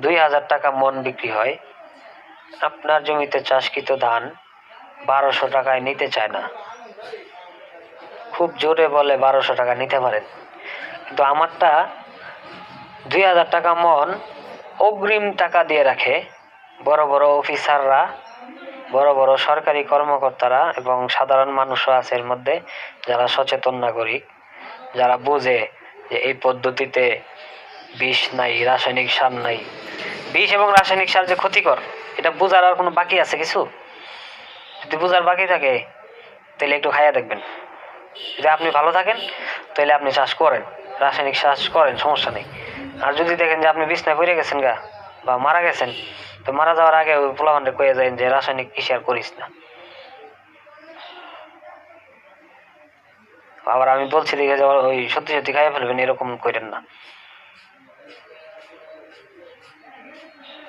Speaker 1: 2000 টাকা মন বিক্রি হয়, আপনার জমিতে চাষকৃত ধান 1200 টাকায় নিতে চায় না। খুব জোরে বলে 1200 টাকা নিতে পারেন, কিন্তু আমারটা 2000 টাকা মন অগ্রিম টাকা দিয়ে রাখে বড় বড় অফিসাররা, বড় বড় সরকারি কর্মকর্তারা এবং সাধারণ মানুষও আছে এর মধ্যে, যারা সচেতন নাগরিক, যারা বোঝে যে এই পদ্ধতিতে বিষ নাই, রাসায়নিক সার নাই। বিষ এবং রাসায়নিক সার যে ক্ষতিকর, এটা বোঝার আর কোনো বাকি আছে কিছু? যদি বোঝার বাকি থাকে তাহলে একটু খাইয়া দেখবেন। যদি আপনি ভালো থাকেন তাহলে আপনি চাষ করেন, রাসায়নিক চাষ করেন, সমস্যা নেই। আর যদি দেখেন যে আপনি বিছনায় পড়ে গেছেন গা বা মারা গেছেন, তো মারা যাওয়ার আগে ওই পোলাপানরে কয়ে যায় যে রাসায়নিক কৃষি আর করিস না। আবার আমি বলছি দেখে যে ওই সত্যি সত্যি খাইয়া ফেলবেন, এরকম করেন না।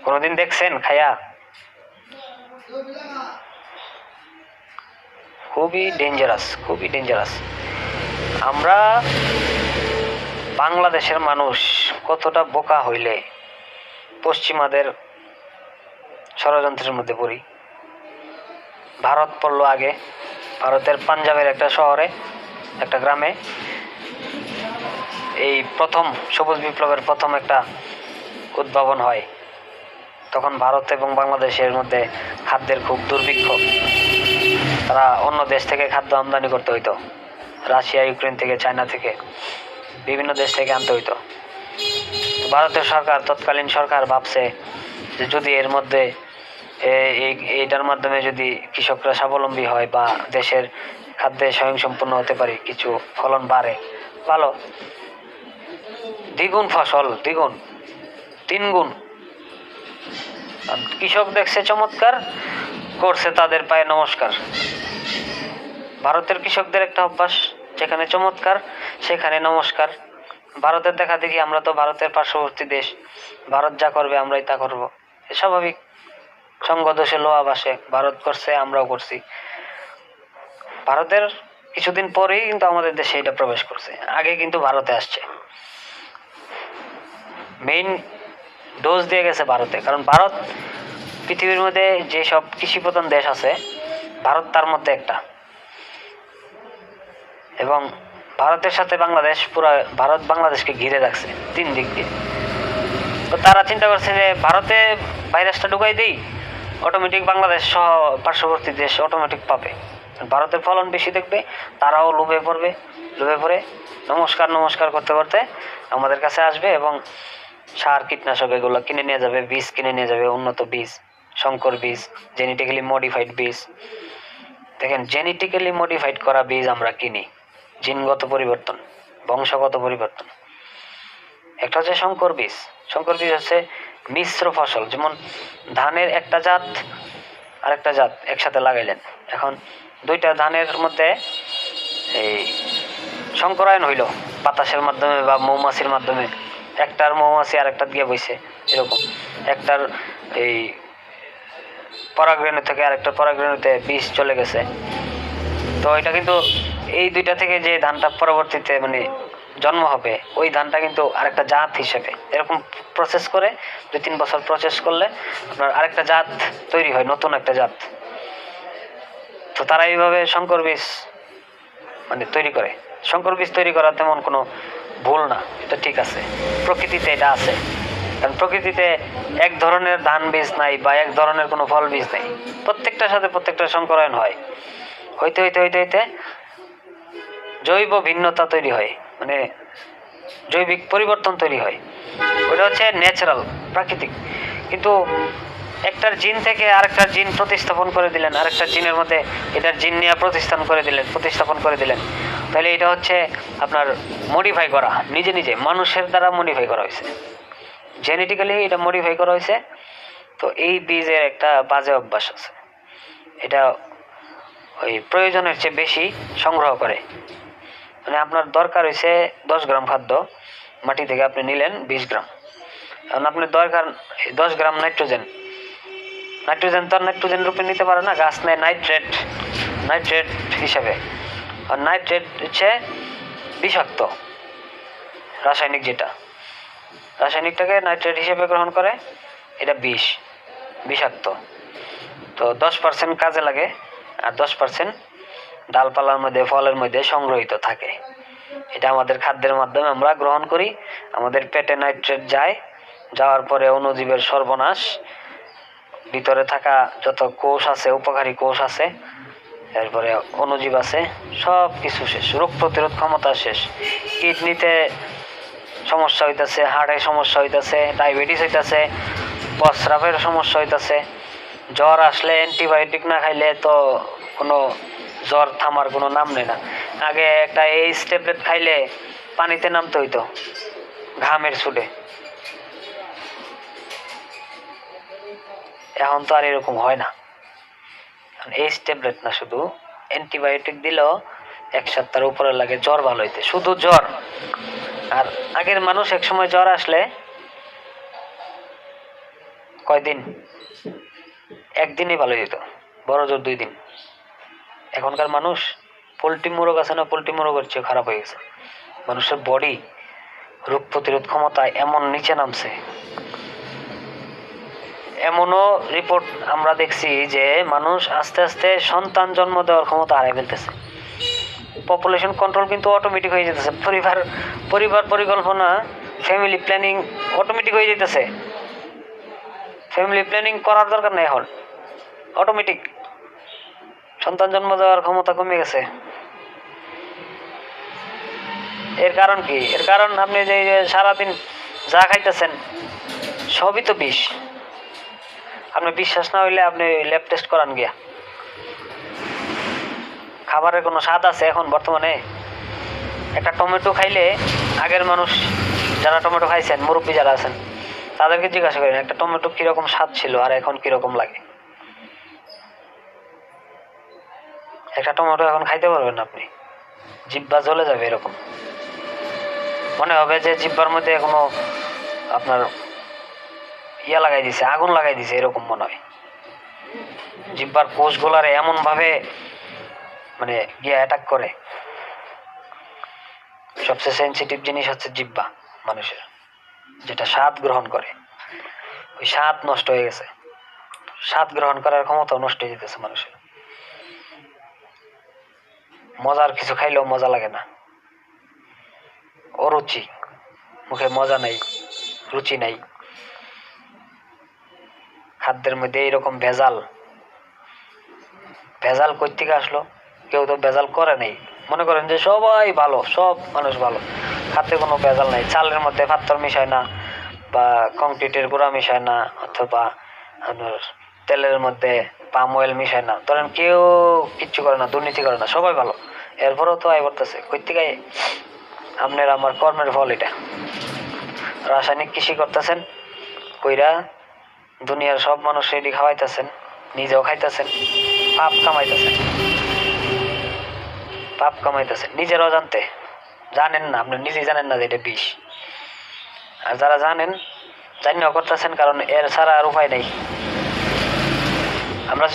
Speaker 1: কোনদিন দেখছেন খাইয়া? খুবই ডেঞ্জারাস। আমরা বাংলাদেশের মানুষ কতটা বোকা হইলে পশ্চিমাদের ষড়যন্ত্রের মধ্যে পড়ি। ভারত পড়লো আগে, ভারতের পাঞ্জাবের একটা শহরে, একটা গ্রামে এই প্রথম সবুজ বিপ্লবের প্রথম একটা উদ্ভাবন হয়। তখন ভারত এবং বাংলাদেশের মধ্যে খাদ্যের খুব দুর্ভিক্ষ, তারা অন্য দেশ থেকে খাদ্য আমদানি করতে হইতো, রাশিয়া, ইউক্রেন থেকে, চায়না থেকে, বিভিন্ন দেশ থেকে আনতে হইতো। ভারতের সরকার, তৎকালীন সরকার ভাবছে যে যদি এর মধ্যে এইটার মাধ্যমে যদি কৃষকরা স্বাবলম্বী হয় বা দেশের খাদ্যে স্বয়ংসম্পূর্ণ হতে পারে, কিছু ফলন বাড়ে, ভালো, দ্বিগুণ ফসল, 3 গুণ। কৃষক দেখছে চমৎকার, করছে তাদের পায়ে নমস্কার। ভারতের কৃষকদের একটা অভ্যাস, যেখানে চমৎকার সেখানে নমস্কার। ভারতের দেখা দেখি, আমরা তো ভারতের পার্শ্ববর্তী দেশ, ভারত যা করবে আমরাই তা করবো, স্বাভাবিক। সঙ্গ দোষে লোহা ভাসে, ভারত করছে আমরাও করছি। ভারতের কিছুদিন পরেই কিন্তু আমাদের দেশে এটা প্রবেশ করছে, আগে কিন্তু ভারতে আসছে, মেইন ডোজ দিয়ে গেছে ভারতে। কারণ ভারত পৃথিবীর মধ্যে যেসব কৃষি প্রধান দেশ আছে, ভারত তার মধ্যে একটা। এবং ভারতের সাথে বাংলাদেশ, পুরো ভারত বাংলাদেশকে ঘিরে রাখছে 3 দিক দিয়ে। তো তারা চিন্তা করছে যে ভারতে ভাইরাসটা ঢুকাই দেই, অটোমেটিক বাংলাদেশ সহ পার্শ্ববর্তী দেশ অটোমেটিক পাবে, ভারতের ফলন বেশি দেখবে, তারাও লোভে পড়বে, লোভে পড়ে নমস্কার করতে করতে আমাদের কাছে আসবে এবং সার কীটনাশক এগুলো কিনে নিয়ে যাবে, বীজ কিনে নিয়ে যাবে, উন্নত বীজ, সংকর বীজ, জেনেটিক্যালি মডিফাইড বীজ। দেখেন, জেনেটিক্যালি মডিফাইড করা বীজ আমরা কিনি, জিনগত পরিবর্তন, বংশগত পরিবর্তন। একটা হচ্ছে সংকর বীজ। সংকর বীজ হচ্ছে মিশ্র ফসল, যেমন ধানের একটা জাত আরেকটা জাত একসাথে লাগাইলেন, এখন 2টা ধানের মধ্যে এই সংকরায়ন হইল বাতাসের মাধ্যমে বা মৌমাছির মাধ্যমে, একটার মৌমাছি আরেকটা দিয়ে বইছে, এরকম একটার এই পরাগরেণু থেকে আরেকটা পরাগরেণুতে বীজ চলে গেছে। তো এটা কিন্তু এই 2টা থেকে যে ধানটা পরবর্তীতে মানে জন্ম হবে, ওই ধানটা কিন্তু আরেকটা জাত হিসেবে এরকম প্রসেস করে 2-3 বছর প্রসেস করলে আপনার আরেকটা জাত তৈরি হয়, নতুন একটা জাত। তো তারা এইভাবে সংকর বীজ মানে তৈরি করে। সংকর বীজ তৈরি করা তেমন কোনো ভুল না, এটা ঠিক আছে, প্রকৃতিতে এটা আছে। কারণ প্রকৃতিতে এক ধরনের ধান বীজ নাই বা এক ধরনের কোনো ফল বীজ নেই, প্রত্যেকটার সাথে প্রত্যেকটা সংকরায়ন হয়, হইতে হইতে হইতে হইতে জৈব ভিন্নতা তৈরি হয়, মানে জৈবিক পরিবর্তন তৈরি হয়। ওটা হচ্ছে ন্যাচারাল, প্রাকৃতিক। কিন্তু একটার জিন থেকে আরেকটার জিন প্রতিস্থাপন করে দিলেন, আরেকটা জিনের মধ্যে এটার জিন নিয়ে প্রতিস্থাপন করে দিলেন, তাহলে এটা হচ্ছে আপনার মডিফাই করা, নিজে নিজে মানুষের দ্বারা মডিফাই করা হয়েছে, জেনেটিক্যালি এটা মডিফাই করা হয়েছে। তো এই বীজের একটা বাজে অভ্যাস আছে, এটা ওই প্রয়োজনের চেয়ে বেশি সংগ্রহ করে। মানে আপনার দরকার হয়েছে 10 গ্রাম খাদ্য, মাটি থেকে আপনি নিলেন 20 গ্রাম, কারণ আপনার দরকার 10 গ্রাম নাইট্রোজেন তো নাইট্রোজেন রূপে নিতে পারে না, গাছ নেয় নাইট্রেট হিসাবে। আর নাইট্রেট হচ্ছে বিষাক্ত রাসায়নিক, যেটা রাসায়নিকটাকে নাইট্রেট হিসেবে গ্রহণ করে, এটা বিষাক্ত। তো 10% কাজে লাগে আর 10% ডালপালার মধ্যে, ফলের মধ্যে সংগ্রহিত থাকে। এটা আমাদের খাদ্যের মাধ্যমে আমরা গ্রহণ করি, আমাদের পেটে নাইট্রেট যাওয়ার পরে অণুজীবের সর্বনাশ, ভিতরে থাকা যত কোষ আছে, উপকারী কোষ আছে, এরপরে অণুজীব আছে, সব কিছু শেষ, রোগ প্রতিরোধ ক্ষমতা শেষ, কিডনিতে সমস্যা হইতেছে, হার্টের সমস্যা হইতেছে, ডায়াবেটিস হইতেছে, প্রস্রাবের সমস্যা হইতেছে, জ্বর আসলে অ্যান্টিবায়োটিক না খাইলে তো কোনো জ্বর থামার কোনো নাম নেই না। আগে একটা এইচ ট্যাবলেট খাইলে পানিতে নামতে হইতো ঘামের ছুটে, এখন তো আর এরকম হয় না। এইচ ট্যাবলেট না, শুধু অ্যান্টিবায়োটিক দিলেও 1 সপ্তাহের উপরে লাগে জ্বর ভালো হইতে, শুধু জ্বর। আর আগের মানুষ এক সময় জ্বর আসলে কয়দিন, 1 দিনই ভালো যেত, বড় জোর 2 দিন। এখনকার মানুষ পোলট্রি মোরগ আছে না, পোলট্রি মোরগের চেয়ে খারাপ হয়ে গেছে। মানুষের বডি রোগ প্রতিরোধ ক্ষমতা এমন নিচে নামছে, এমনও রিপোর্ট আমরা দেখছি যে মানুষ আস্তে আস্তে সন্তান জন্ম দেওয়ার ক্ষমতা হারিয়ে ফেলতেছে। পপুলেশন কন্ট্রোল কিন্তু অটোমেটিক হয়ে যেতেছে, পরিবার পরিকল্পনা, ফ্যামিলি প্ল্যানিং অটোমেটিক হয়ে যেতেছে। ফ্যামিলি প্ল্যানিং করার দরকার নেই, এখন অটোমেটিক সন্তান জন্ম দেওয়ার ক্ষমতা কমে গেছে। এর কারণ কি? এর কারণ আপনি যে সারাদিন যা খাইতেছেন সবই তো বিষ। আপনি বিশ্বাস না হইলে আপনি ল্যাব টেস্ট করান গিয়া, খাবারের কোনো স্বাদ আছে এখন বর্তমানে? একটা টমেটো খাইলে, আগের মানুষ যারা টমেটো খাইছেন, মুরব্বী যারা আছেন, তাদেরকে জিজ্ঞাসা করেন একটা টমেটো কিরকম স্বাদ ছিল আর এখন কিরকম লাগে। একটা টমেটো এখন খাইতে পারবেন আপনি, জিহ্বা জ্বলে যাবে, এরকম মনে হবে যে জিহ্বার মধ্যে কোনো আপনার লাগাই দিছে, আগুন লাগাই দিছে, এরকম মনে হয়। জিহ্বার কোষগুলারে এমন ভাবে মানে অ্যাটাক করে। সবচেয়ে সেন্সিটিভ জিনিস হচ্ছে জিহ্বা মানুষের, যেটা স্বাদ গ্রহণ করে, ওই স্বাদ নষ্ট হয়ে গেছে, স্বাদ গ্রহণ করার ক্ষমতা নষ্ট হয়ে যেতেছে মানুষের। মজার কিছু খাইলেও মজা লাগে না, অরুচি, মুখে মজা নাই, রুচি নাই। খাদ্যের মধ্যে এইরকম ভেজাল, ভেজাল কই থেকে আসলো? কেউ তো ভেজাল করে নেই। মনে করেন যে সবাই ভালো, সব মানুষ ভালো, খাদ্যে কোনো ভেজাল নাই। চালের মধ্যে পাথর মিশায় না, বা কংক্রিটের গুঁড়া মিশায় না, অথবা আপনার তেলের মধ্যে পাম অয়েল মিশায় না। ধরেন কেউ কিচ্ছু করে না, দুর্নীতি করে না, সবাই ভালো। এরপরেও তো আয় করতেছে কই থেকে? আপনার আমার কর্মের ফল এটা। রাসায়নিক কৃষি করতেছেন কইরা দুনিয়ার সব মানুষ এটি খাওয়াইতেছেন, নিজেও খাইতেছেন, পাপ কামাইতেছেন, পাপ কামাইতেছেন নিজের অজান্তে। জানেন না, আপনি নিজে জানেন না যে এটা বিষ। আর যারা জানেন, জানিও করতেছেন, কারণ এর ছাড়া আর উপায় নেই। আমরা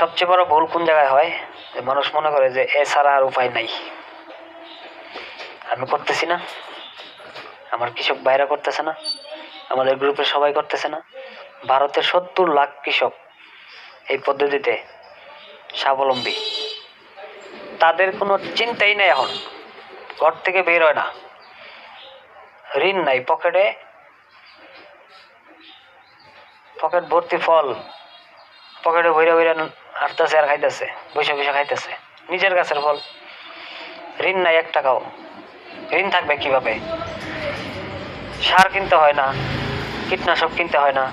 Speaker 1: সবচেয়ে বড় ভুল কোন জায়গায় হয়? যে মানুষ মনে করে যে এ ছাড়া আর উপায় নাই। আমি করতেছি না, আমার কৃষক ভাইরা করতেছে না, আমাদের গ্রুপের সবাই করতেছে না। ভারতের 70 লাখ কৃষক এই পদ্ধতিতে স্বাবলম্বী। তাদের কোনো চিন্তাই নেই, এখন ঘর থেকে বের হয় না, ঋণ নাই পকেটে, পকেট ভর্তি ফল, পকেটে ভৈরা ভৈরা হাঁটতেছে আর খাইতেছে, বৈশা বৈশা খাইতেছে নিজের গাছের ফল। ঋণ নাই 1 টাকাও। ঋণ থাকবে কিভাবে? সার কিনতে হয় না, কীটনাশক কিনতে হয় না,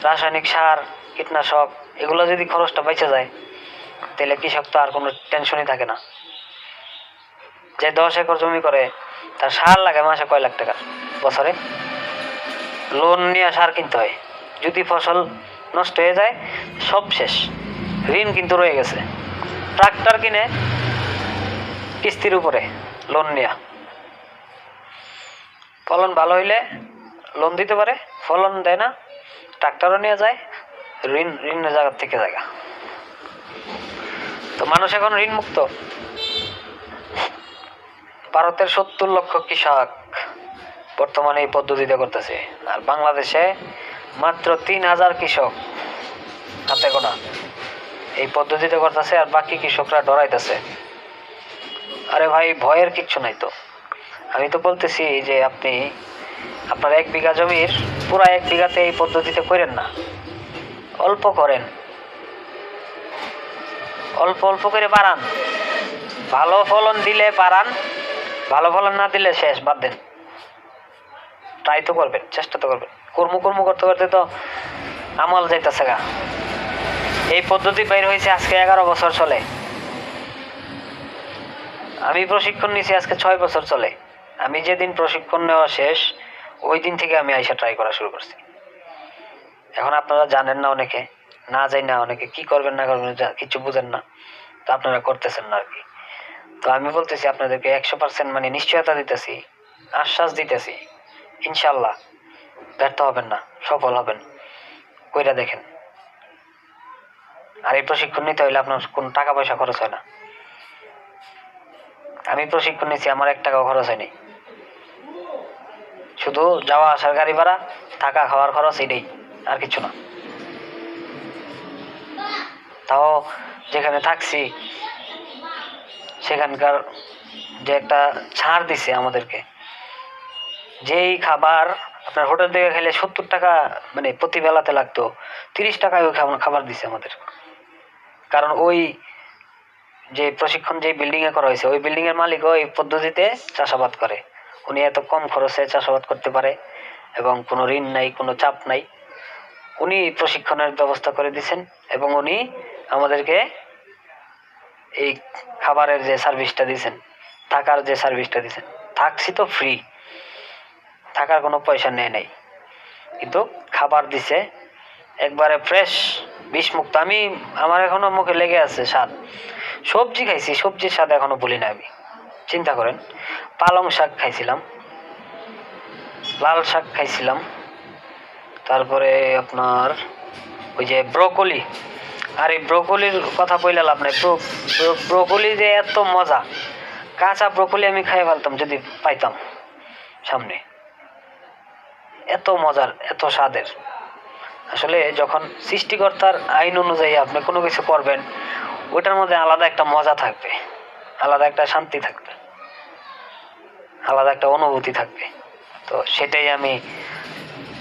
Speaker 1: রাসায়নিক সার, কীটনাশক, এগুলো যদি খরচটা বেঁচে যায়, তাহলে কৃষক তো আর কোনো টেনশনই থাকে না। যে 10 একর জমি করে, তার সার লাগে মাসে কয় লাখ টাকা, বছরে লোন নিয়ে সার কিনতে হয়। যদি ফসল নষ্ট হয়ে যায়, সব শেষ, ঋণ কিন্তু রয়ে গেছে। ট্রাক্টর কিনে কিস্তির উপরে লোন নেয়া, ফলন ভালো হইলে লোন দিতে পারে, ফলন দেয় না, ট্রাক্টরও নিয়ে যায়, ঋণের জায়গার থেকে জায়গা। তো মানুষ এখন ঋণ মুক্ত। ভারতের 70 লক্ষ কৃষক বর্তমানে এই পদ্ধতিতে করতেছে, আর বাংলাদেশে মাত্র 3000 কৃষক হাতে গোনা এই পদ্ধতিতে করতেছে, আর বাকি কৃষকরা ডরাইতেছে। আরে ভাই, ভয়ের কিচ্ছু নাই তো। আমি তো বলতেছি যে আপনি আপনার 1 বিঘা জমির পুরা 1 বিঘাতে এই পদ্ধতিতে করেন না, অল্প করেন, অল্প অল্প করে বাড়ান। ভালো ফলন দিলে বাড়ান, ভালো ফলন না দিলে শেষ, বাদ দেন। ট্রাই তো করবেন, চেষ্টা তো করবেন। কর্ম করতে করতে তো আমল যাইতেছে গা। এই পদ্ধতি বের হয়েছে আজকে 11 বছর চলে। আমি প্রশিক্ষণ নিয়েছি আজকে 6 বছর চলে। আমি যেদিন প্রশিক্ষণ নেওয়া শেষ, ওই দিন থেকে আমি আইসা ট্রাই করা শুরু করছি। এখন আপনারা জানেন না, অনেকে না যাই না, অনেকে কি করবেন না করবেন কিছু বুঝেন না, তো আপনারা করতেছেন না আর কি। তো আমি বলতেছি আপনাদেরকে 100% মানে নিশ্চয়তা দিতেছি, আশ্বাস দিতেছি, ইনশাল্লাহ ব্যর্থ হবেন না, সফল হবেন। কইরা দেখেন। আর এই প্রশিক্ষণ নিতে হইলে আপনার কোনো টাকা পয়সা খরচ হয় না। আমি প্রশিক্ষণ নিচ্ছি, আমার 1 টাকাও খরচ হয়নি। শুধু যাওয়া আসার গাড়ি ভাড়া, থাকা খাওয়ার খরচ, এটাই, আর কিছু না। তাও যেখানে থাকছি সেখানকার যে একটা ছাড় দিছে আমাদেরকে, যেই খাবার আপনার হোটেল থেকে খেলে 70 টাকা মানে প্রতি বেলাতে লাগতো, 30 টাকায় ওই খাবার দিছে আমাদের। কারণ ওই যে প্রশিক্ষণ যে বিল্ডিংয়ে করা হয়েছে, ওই বিল্ডিংয়ের মালিকও এই পদ্ধতিতে চাষাবাদ করে। উনি এত কম খরচে চাষাবাদ করতে পারে এবং কোনো ঋণ নাই, কোনো চাপ নাই। উনি প্রশিক্ষণের ব্যবস্থা করে দিয়েছেন এবং উনি আমাদেরকে এই খাবারের যে সার্ভিসটা দিয়েছেন, থাকার যে সার্ভিসটা দিয়েছেন, থাকছি তো ফ্রি, থাকার কোনো পয়সা নেয় নাই, কিন্তু খাবার দিছে একবারে ফ্রেশ, বিষমুক্ত। আমার এখনো মুখে লেগে আছে স্বাদ। সবজি খাইছি, সবজির স্বাদ এখনো ভুলি না আমি। চিন্তা করেন, পালং শাক খাইছিলাম, লাল শাক খাইছিলাম, তারপরে আপনার ওই যে ব্রোকলি, আর এই ব্রোকলির কথা বললে লাভ নাই। ব্রোকলি যে এত মজা, কাঁচা ব্রোকলি আমি খাই ফেলতাম যদি পাইতাম সামনে। এত মজার, এত স্বাদের। আসলে যখন সৃষ্টিকর্তার আইন অনুযায়ী আপনি কোনো কিছু করবেন, ওটার মধ্যে আলাদা একটা মজা থাকবে, আলাদা একটা শান্তি থাকবে। আলাদা একটা অনুভূতি থাকবে। তো সেটাই আমি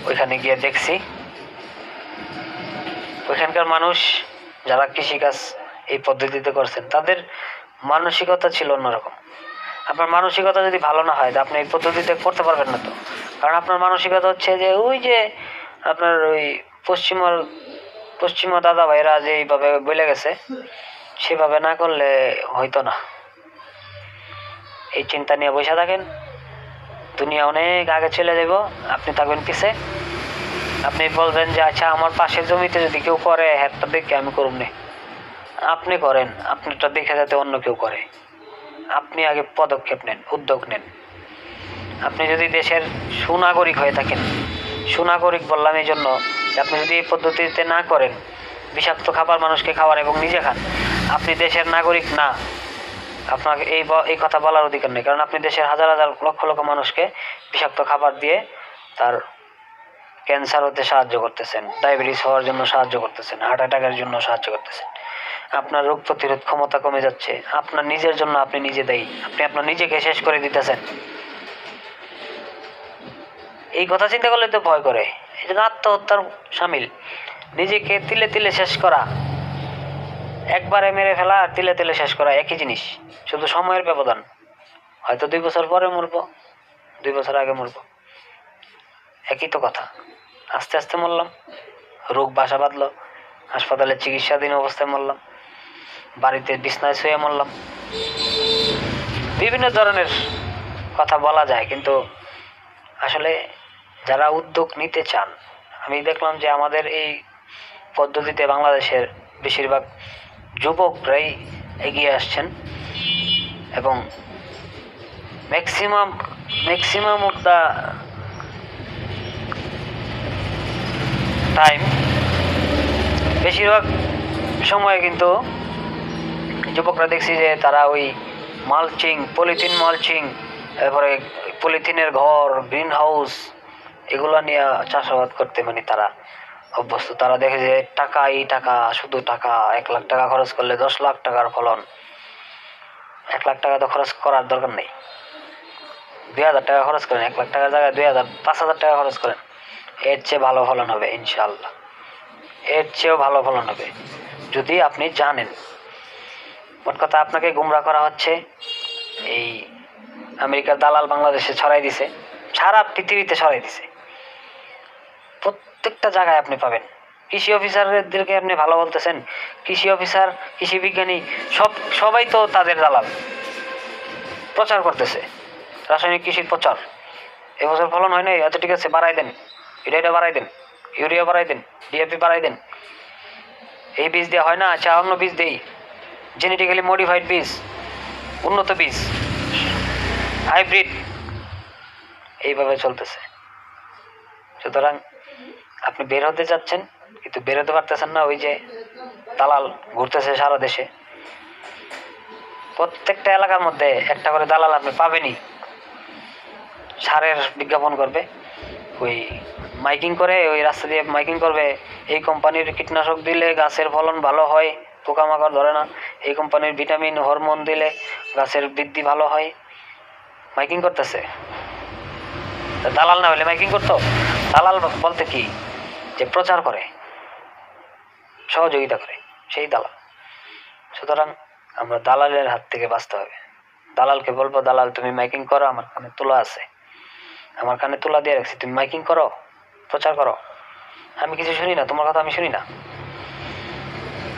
Speaker 1: ওইখানে গিয়ে দেখছি। ওইখানকার মানুষ যারা কৃষিকাজ এই পদ্ধতিতে করছেন তাদের মানসিকতা ছিল অন্যরকম। আপনার মানসিকতা যদি ভালো না হয়, আপনি এই পদ্ধতিতে করতে পারবেন না। তো কারণ আপনার মানসিকতা হচ্ছে যে ওই যে আপনার ওই পশ্চিমা দাদা ভাইরা যে এইভাবে বলে গেছে, সেভাবে না করলে হয়তো না। এই চিন্তা নিয়ে বসে থাকেন, দুনিয়া অনেক আগে চলে যাব, আপনি থাকবেন পিছে। আপনি বলবেন যে আচ্ছা আমার পাশের জমিতে যদি কেউ করে হ্যাটটা দেখে আমি করব না। আপনি করেন, আপনারটা দেখে যাতে অন্য কেউ করে। আপনি আগে পদক্ষেপ নেন, উদ্যোগ নেন। আপনি যদি দেশের সুনাগরিক হয়ে থাকেন, সুনাগরিক বললাম এই জন্য যে আপনি যদি এই পদ্ধতিতে না করেন, বিষাক্ত খাবার মানুষকে খাওয়ান এবং নিজে খান, আপনি দেশের নাগরিক না। আপনাকে এই কথা বলার অধিকার নেই, কারণ আপনি দেশের হাজার হাজার লক্ষ লক্ষ মানুষকে বিষাক্ত খাবার দিয়ে তার ক্যান্সার হতে সাহায্য করতেছেন, ডায়াবেটিস হওয়ার জন্য সাহায্য করতেছেন, হার্ট অ্যাটাকের জন্য সাহায্য করতেছেন। আপনার রোগ প্রতিরোধ ক্ষমতা কমে যাচ্ছে, আপনার নিজের জন্য আপনি নিজে দায়ী। আপনি আপনার নিজেকে শেষ করে দিতেছেন। এই কথা চিন্তা করলে তো ভয় করে। এটা আত্মহত্যার সামিল। নিজেকে তিলে তিলে শেষ করা, একবারে মেরে ফেলা আর তিলে তিলে শেষ করা একই জিনিস, শুধু সময়ের ব্যবধান। হয়তো 2 বছর পরে মরবো, 2 বছর আগে মরবো, একই তো কথা। আস্তে আস্তে মরলাম, রোগ বাসা বাঁধলো, হাসপাতালে চিকিৎসাধীন অবস্থায় মরলাম, বাড়িতে বিছনায় শুয়ে মরলাম। বিভিন্ন ধরনের কথা বলা যায়, কিন্তু আসলে যারা উদ্যোগ নিতে চান, আমি দেখলাম যে আমাদের এই পদ্ধতিতে বাংলাদেশের বেশিরভাগ যুবকরাই এগিয়ে আসছেন এবং ম্যাক্সিমাম অফ দ্য টাইম, বেশিরভাগ সময়ে কিন্তু যুবকরা দেখছি যে তারা ওই পলিথিন মালচিং, তারপরে পলিথিনের ঘর, গ্রিন হাউস, এগুলো নিয়ে চাষাবাদ করতে তারা অভ্যস্ত। তারা দেখে যে টাকা, শুধু টাকা। 1 লাখ টাকা খরচ করলে 10 লাখ টাকার ফলন। 1 লাখ টাকা তো খরচ করার দরকার নেই, 2000 টাকা খরচ করেন। 1 লাখ টাকার জায়গায় 2000, 5000 টাকা খরচ করেন, এর চেয়ে ভালো ফলন হবে ইনশাআল্লাহ। এর চেয়েও ভালো ফলন হবে যদি আপনি জানেন। মোট কথা, আপনাকে গুমরা করা হচ্ছে। এই আমেরিকার দালাল বাংলাদেশে ছড়াই দিছে, সারা পৃথিবীতে ছড়াই দিছে। প্রত্যেকটা জায়গায় আপনি পাবেন। কৃষি অফিসারদেরকে আপনি ভালো বলতেছেন, কৃষি অফিসার, কৃষি বিজ্ঞানী সবাই তো তাদের দালাল। প্রচার করতেছে রাসায়নিক কৃষির প্রচার। এবছর ফলন হয় নাই, আচ্ছা ঠিক আছে বাড়াই দেন, এটা বাড়াই দেন, ইউরিয়া বাড়াই দেন, ডিএপি বাড়াই দেন। এই বীজ দেওয়া হয় না, আচ্ছা অন্য বীজ দেই, জেনেটিক্যালি মডিফাইড বীজ, উন্নত বীজ, হাইব্রিড, এইভাবে চলতেছে। সুতরাং আপনি বের হতে চাচ্ছেন কিন্তু বের হতে পারতেছেন না। ওই যে দালাল ঘুরতেছে সারা দেশে, প্রত্যেকটা এলাকার মধ্যে একটা করে দালাল আপনি পাবেনই। সারের বিজ্ঞাপন করবে, ওই মাইকিং করে, ওই রাস্তা দিয়ে মাইকিং করবে, এই কোম্পানির কীটনাশক দিলে গাছের ফলন ভালো হয়, পোকামাকড় ধরে না, এই কোম্পানির ভিটামিন হরমোন দিলে গাছের বৃদ্ধি ভালো হয়। মাইকিং করতেছে। দালাল না হলে মাইকিং করতো? দালাল বলতে কি, যে প্রচার করে, সহযোগিতা করে, সেই দালাল। সুতরাং আমরা দালালের হাত থেকে বাঁচতে হবে। দালালকে বলবো, দালাল তুমি মাইকিং করো, আমার কানে তোলা আছে, আমার কানে তোলা দিয়ে রাখছি, তুমি মাইকিং করো, প্রচার করো। আমি কিছু শুনি না, তোমার কথা আমি শুনি না।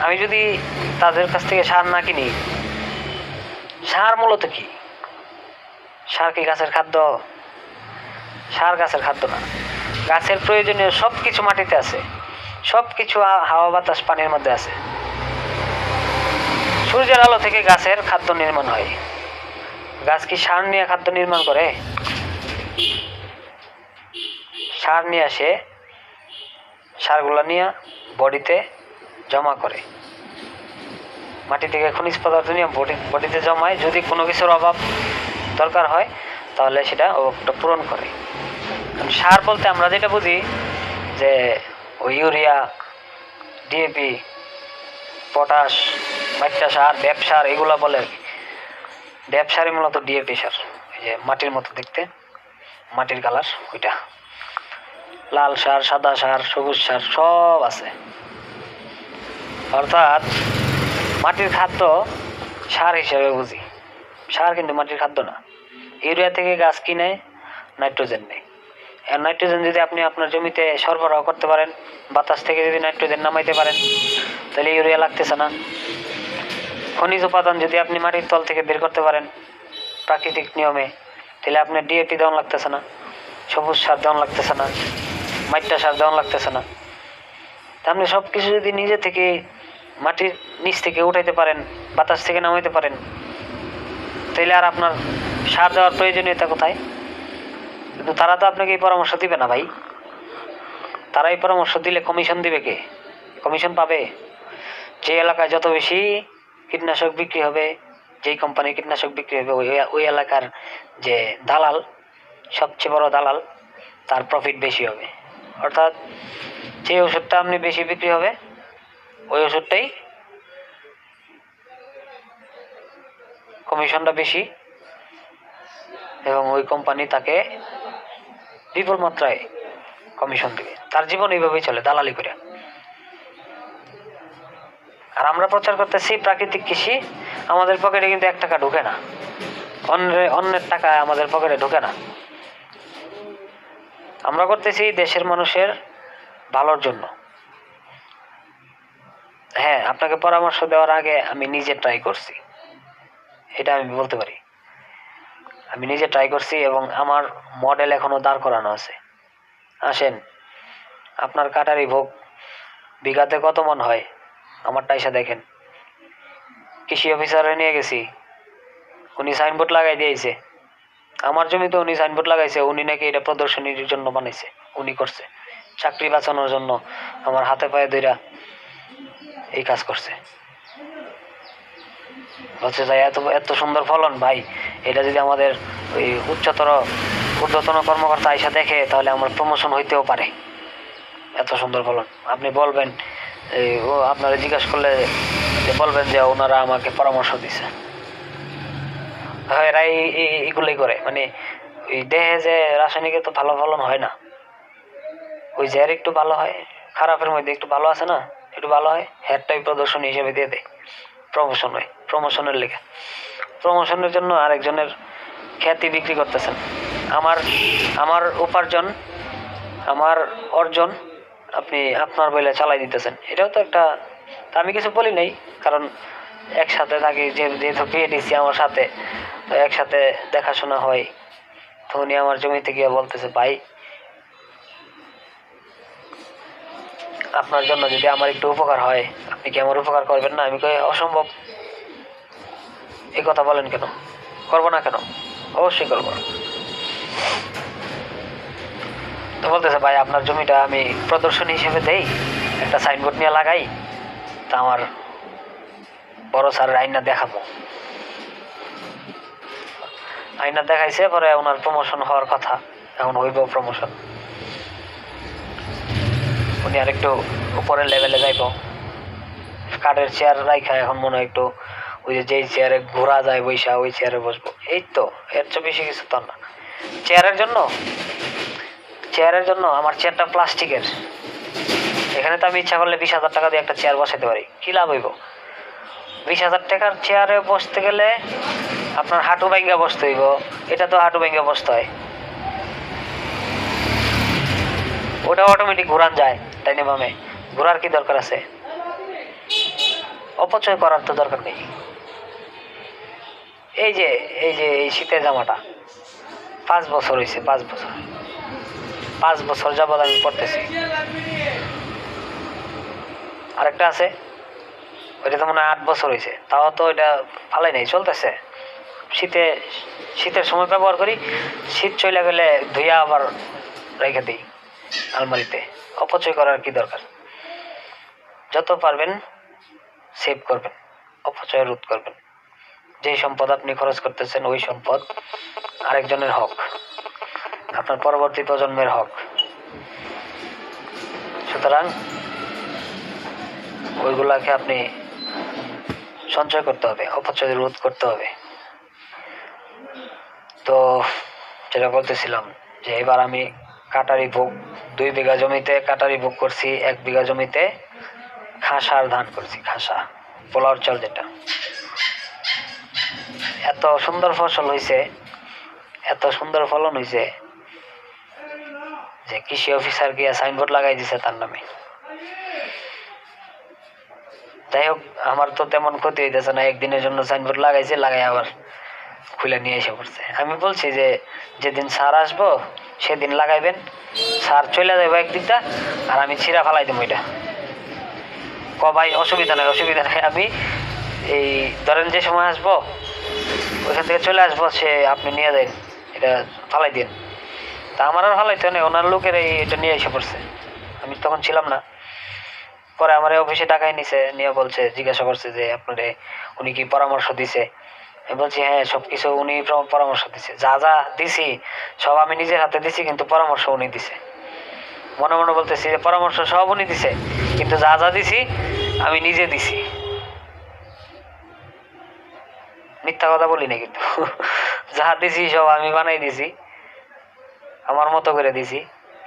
Speaker 1: আমি যদি তাদের কাছ থেকে সার না কিনি, সার মূলত কি? সার কি গাছের খাদ্য? সার গাছের খাদ্য না। গাছের প্রয়োজনীয় সব কিছু মাটিতে আছে, সব কিছু হাওয়া বাতাস পানির মধ্যে আছে। সূর্যের আলো থেকে গাছের খাদ্য নির্মাণ হয়। গাছ কি সার নিয়ে খাদ্য নির্মাণ করে? সার নিয়ে আসে, সারগুলো নিয়ে বডিতে জমা করে, মাটি থেকে খনিজ পদার্থ নিয়ে বডিতে জমায়। যদি কোনো কিছুর অভাব দরকার হয় তাহলে সেটা অভাবটা পূরণ করে। সার বলতে আমরা যেটা বুঝি যে ওই ইউরিয়া, ডিএপি, পটাশ, মাইট্টা সার, ব্যবসার, এগুলো বলে আর কি। ব্যবসারই মূলত ডিএপি সার, এই যে মাটির মতো দেখতে, মাটির কালার ওইটা, লাল সার, সাদা সার, সবুজ সার সব আছে। অর্থাৎ মাটির খাদ্য সার হিসেবে বুঝি, সার কিন্তু মাটির খাদ্য না। ইউরিয়া থেকে গাছ কিনে নাইট্রোজেন নেই, আর নাইট্রোজেন যদি আপনি আপনার জমিতে সরবরাহ করতে পারেন, বাতাস থেকে যদি নাইট্রোজেন নামাইতে পারেন, তাহলে ইউরিয়া লাগতেছে না। খনিজ উপাদান যদি আপনি মাটির তল থেকে বের করতে পারেন প্রাকৃতিক নিয়মে, তাহলে আপনার ডিএপি দেওয়ান লাগতেছে না, সবুজ সার দেওয়ান লাগতেছে না, মাইট্টা সার দেওয়ান লাগতেছে না। তা আপনি সব কিছু যদি নিজে থেকে মাটির নিচ থেকে উঠাইতে পারেন, বাতাস থেকে নামাইতে পারেন, তাহলে আর আপনার সার দেওয়ার প্রয়োজনীয়তা কোথায়? কিন্তু তারা তো আপনাকে এই পরামর্শ দিবে না ভাই। তারা এই পরামর্শ দিলে কমিশন দিবে কে? কমিশন পাবে যে এলাকায় যত বেশি কীটনাশক বিক্রি হবে, যেই কোম্পানির কীটনাশক বিক্রি হবে, ওই এলাকার যে দালাল, সবচেয়ে বড় দালাল, তার প্রফিট বেশি হবে। অর্থাৎ যে ওষুধটা আপনি বেশি বিক্রি হবে ওই ওষুধটাই কমিশনটা বেশি, এবং ওই কোম্পানি তাকে বিপুল মাত্রায় কমিশন দেবে। তার জীবন এইভাবেই চলে, দালালি করে। আর আমরা প্রচার করতেছি প্রাকৃতিক কৃষি, আমাদের পকেটে কিন্তু 1 টাকা ঢুকে না, অন্যের টাকা আমাদের পকেটে ঢুকে না। আমরা করতেছি দেশের মানুষের ভালোর জন্য। হ্যাঁ, আপনাকে পরামর্শ দেওয়ার আগে আমি নিজে ট্রাই করছি, এটা আমি বলতে পারি। আমি নিজে ট্রাই করছি এবং আমার মডেল এখনো দাঁড় করানো আছে। আসেন, আপনার কাটারি ভোগ বিঘাতে কত মন হয় আমারটা এসে দেখেন। কৃষি অফিসারে নিয়ে গেছি, উনি সাইনবোর্ড লাগাই দিয়েছে। আমার জমিতে উনি সাইনবোর্ড লাগাইছে, উনি নাকি এটা প্রদর্শনীর জন্য বানাইছে, উনি করছে চাকরি বাঁচানোর জন্য। আমার হাতে পায়ে ধইরা এই কাজ করছে। বলছে যাই এত সুন্দর ফলন ভাই, এটা যদি আমাদের ওই ঊর্ধ্বতন কর্মকর্তা আইসা দেখে তাহলে আমার প্রমোশন হইতেও পারে। এত সুন্দর ফলন আপনি বলবেন, ও আপনারা জিজ্ঞাসা করলে বলবেন যে ওনারা আমাকে পরামর্শ দিছে। এরা এইগুলোই করে, মানে ওই দেহে যে রাসায়নিকে তো ভালো ফলন হয় না, ওই যে একটু ভালো হয়, খারাপের মধ্যে একটু ভালো আছে না, একটু ভালো হয়, হেয়ারটাই প্রদর্শনী হিসেবে দিয়ে দেয়, প্রমোশন হয়, প্রমোশনের লেগে। প্রমোশনের জন্য আরেকজনের খ্যাতি বিক্রি করতেছেন। আমার উপার্জন, আমার অর্জন আপনি আপনার বলে চালাই দিতেছেন, এটাও তো একটা। আমি কিছু বলি নাই, কারণ একসাথে থাকি, যেহেতু বিয়ে দিচ্ছি আমার সাথে, তো একসাথে দেখাশোনা হয়। তো উনি আমার জমিতে গিয়ে বলতেছে, ভাই আপনার জন্য যদি আমার একটু উপকার হয়, আপনি কি আমার উপকার করবেন না? আমি কই অসম্ভব। এই কথা বলেন কেন? করবো না কেন? অবশ্যই করবো। তো বলতেছে, ভাই আপনার জমিটা আমি প্রদর্শনী হিসেবে দেই, একটা সাইনবোর্ড নিয়ে লাগাই, তা আমার বড় স্যারের আইনা দেখাবো। আইনা দেখাইছে, পরে ওনার প্রমোশন হওয়ার কথা, এখন হইব প্রমোশন। উনি আর একটু উপরের লেভেলে যাইব, কাঠের চেয়ার রাইখা এখন মনে হয় একটু ওই যেই চেয়ারে ঘোরা যায় বৈশা, ওই চেয়ারে বসবো। এই তো, এর চেয়ে বেশি কিছু তো না। চেয়ারের জন্য আমার চেয়ারটা প্লাস্টিকের, এখানে তো আমি ইচ্ছা করলে 20,000 টাকা দিয়ে একটা চেয়ার বসাতে পারি, কি লাভ হইব? 20,000 টাকার চেয়ারে বসতে গেলে আপনার হাঁটু ভাঙ্গা বসতে হইব, এটা তো হাঁটু ভাঙ্গা বসতে হয়, ওটা অটোমেটিক ঘোরান যায়, তাই না মামে? ঘোরার কি দরকার আছে? অপচয় করার তো দরকার নেই। এই যে এই শীতের জামাটা 5 বছর হয়েছে, 5 বছর যাবৎ আমি পড়তেছি। আরেকটা আছে, ওইটা তো মনে হয় 8 বছর হয়েছে, তাও তো এটা ভালোই নেই, চলতেছে। শীতের সময় ব্যবহার করি, শীত চলে গেলে ধুইয়া আবার রেখে দিই আলমারিতে। অপচয় করার কি দরকার? যত পারবেন সেভ করবেন, অপচয় রোধ করবেন। যেই সম্পদ আপনি খরচ করতেছেন ওই সম্পদ আরেকজনের হক, আপনার পরবর্তী প্রজন্মের হক। সুতরাং ওইগুলাকে আপনি সঞ্চয় করতে হবে, অপচয় রোধ করতে হবে। তো যেটা বলতেছিলাম যে এবার আমি কাটারি ভোগ 2 বিঘা জমিতে কাটারি ভোগ করছি, 1 বিঘা জমিতে খাসার ধান করছি, খাসা পোলাওর চাল যেটা। এত সুন্দর ফসল হয়েছে, এত সুন্দর ফলন হয়েছে যে কৃষি অফিসার গিয়া সাইনবোর্ড লাগাই দিছে তার নামে। যাই হোক, আমার তো তেমন ক্ষতি হইতেছে না, একদিনের জন্য সাইনবোর্ড লাগাইছে, লাগাই আবার খুলে নিয়ে এসে পড়ছে। আমি বলছি যে যেদিন সার আসবো সেদিন লাগাইবেন, সার চলে যাবে একদিকটা আর আমি ছিঁড়া ফালাই দেবো এটা। ভাই অসুবিধা নাই, অসুবিধা নাই, আমি এই ধরেন যে সময় আসবো ওইখান থেকে চলে আসবো, সে আপনি নিয়ে যান, এটা ফালাই দিন। তা আমার আর ফালাইতে নেই, ওনার লোকের এটা নিয়ে এসে পড়ছে, আমি তখন ছিলাম না। পরে আমার অফিসে ডাকাই নিছে, নিয়ে বলছে, জিজ্ঞাসা করছে যে আপনার উনি কি পরামর্শ দিছে। আমি বলছি হ্যাঁ, সবকিছু উনি পরামর্শ দিছে, যা যা দিছি সব আমি নিজের হাতে দিছি, কিন্তু পরামর্শ উনি দিছে। মনে মনে বলতেছি যে পরামর্শ সব উনি দিছে, কিন্তু যা যা দিছি আমি নিজে দিছি। মিথ্যা কথা বলি না কিন্তু যা দিছি সব আমি বানাই দিছি, আমার মতো করে দিছি,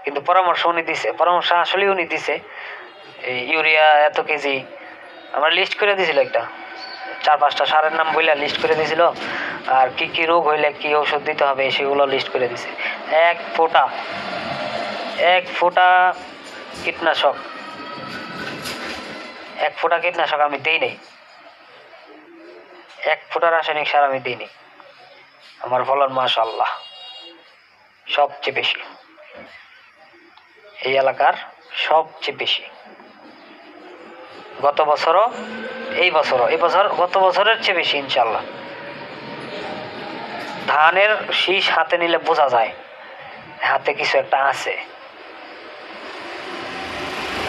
Speaker 1: কিন্তু পরামর্শ উনি দিছে। পরামর্শ আসলে উনি দিছে। ইউরিয়া এত কেজি আমরা লিস্ট করে দিছিল, একটা 4-5টা সারের নাম বইলা লিস্ট করে দিছিল, আর কি কি রোগ হইলে কি ওষুধ দিতে হবে সেগুলো লিস্ট করে দিছে। এক ফোঁটা কীটনাশক, আমি দিই নাই, 1 ফোঁটা রাসায়নিক সার আমি দিইনি। আমার ফলন মাশাআল্লাহ সবচেয়ে বেশি, এই এলাকার সবচেয়ে বেশি। গত বছরও এই বছর গত বছরের চেয়ে বেশি ইনশাল্লাহ। ধানের শীষ হাতে নিলে বোঝা যায় হাতে কিছু একটা আছে,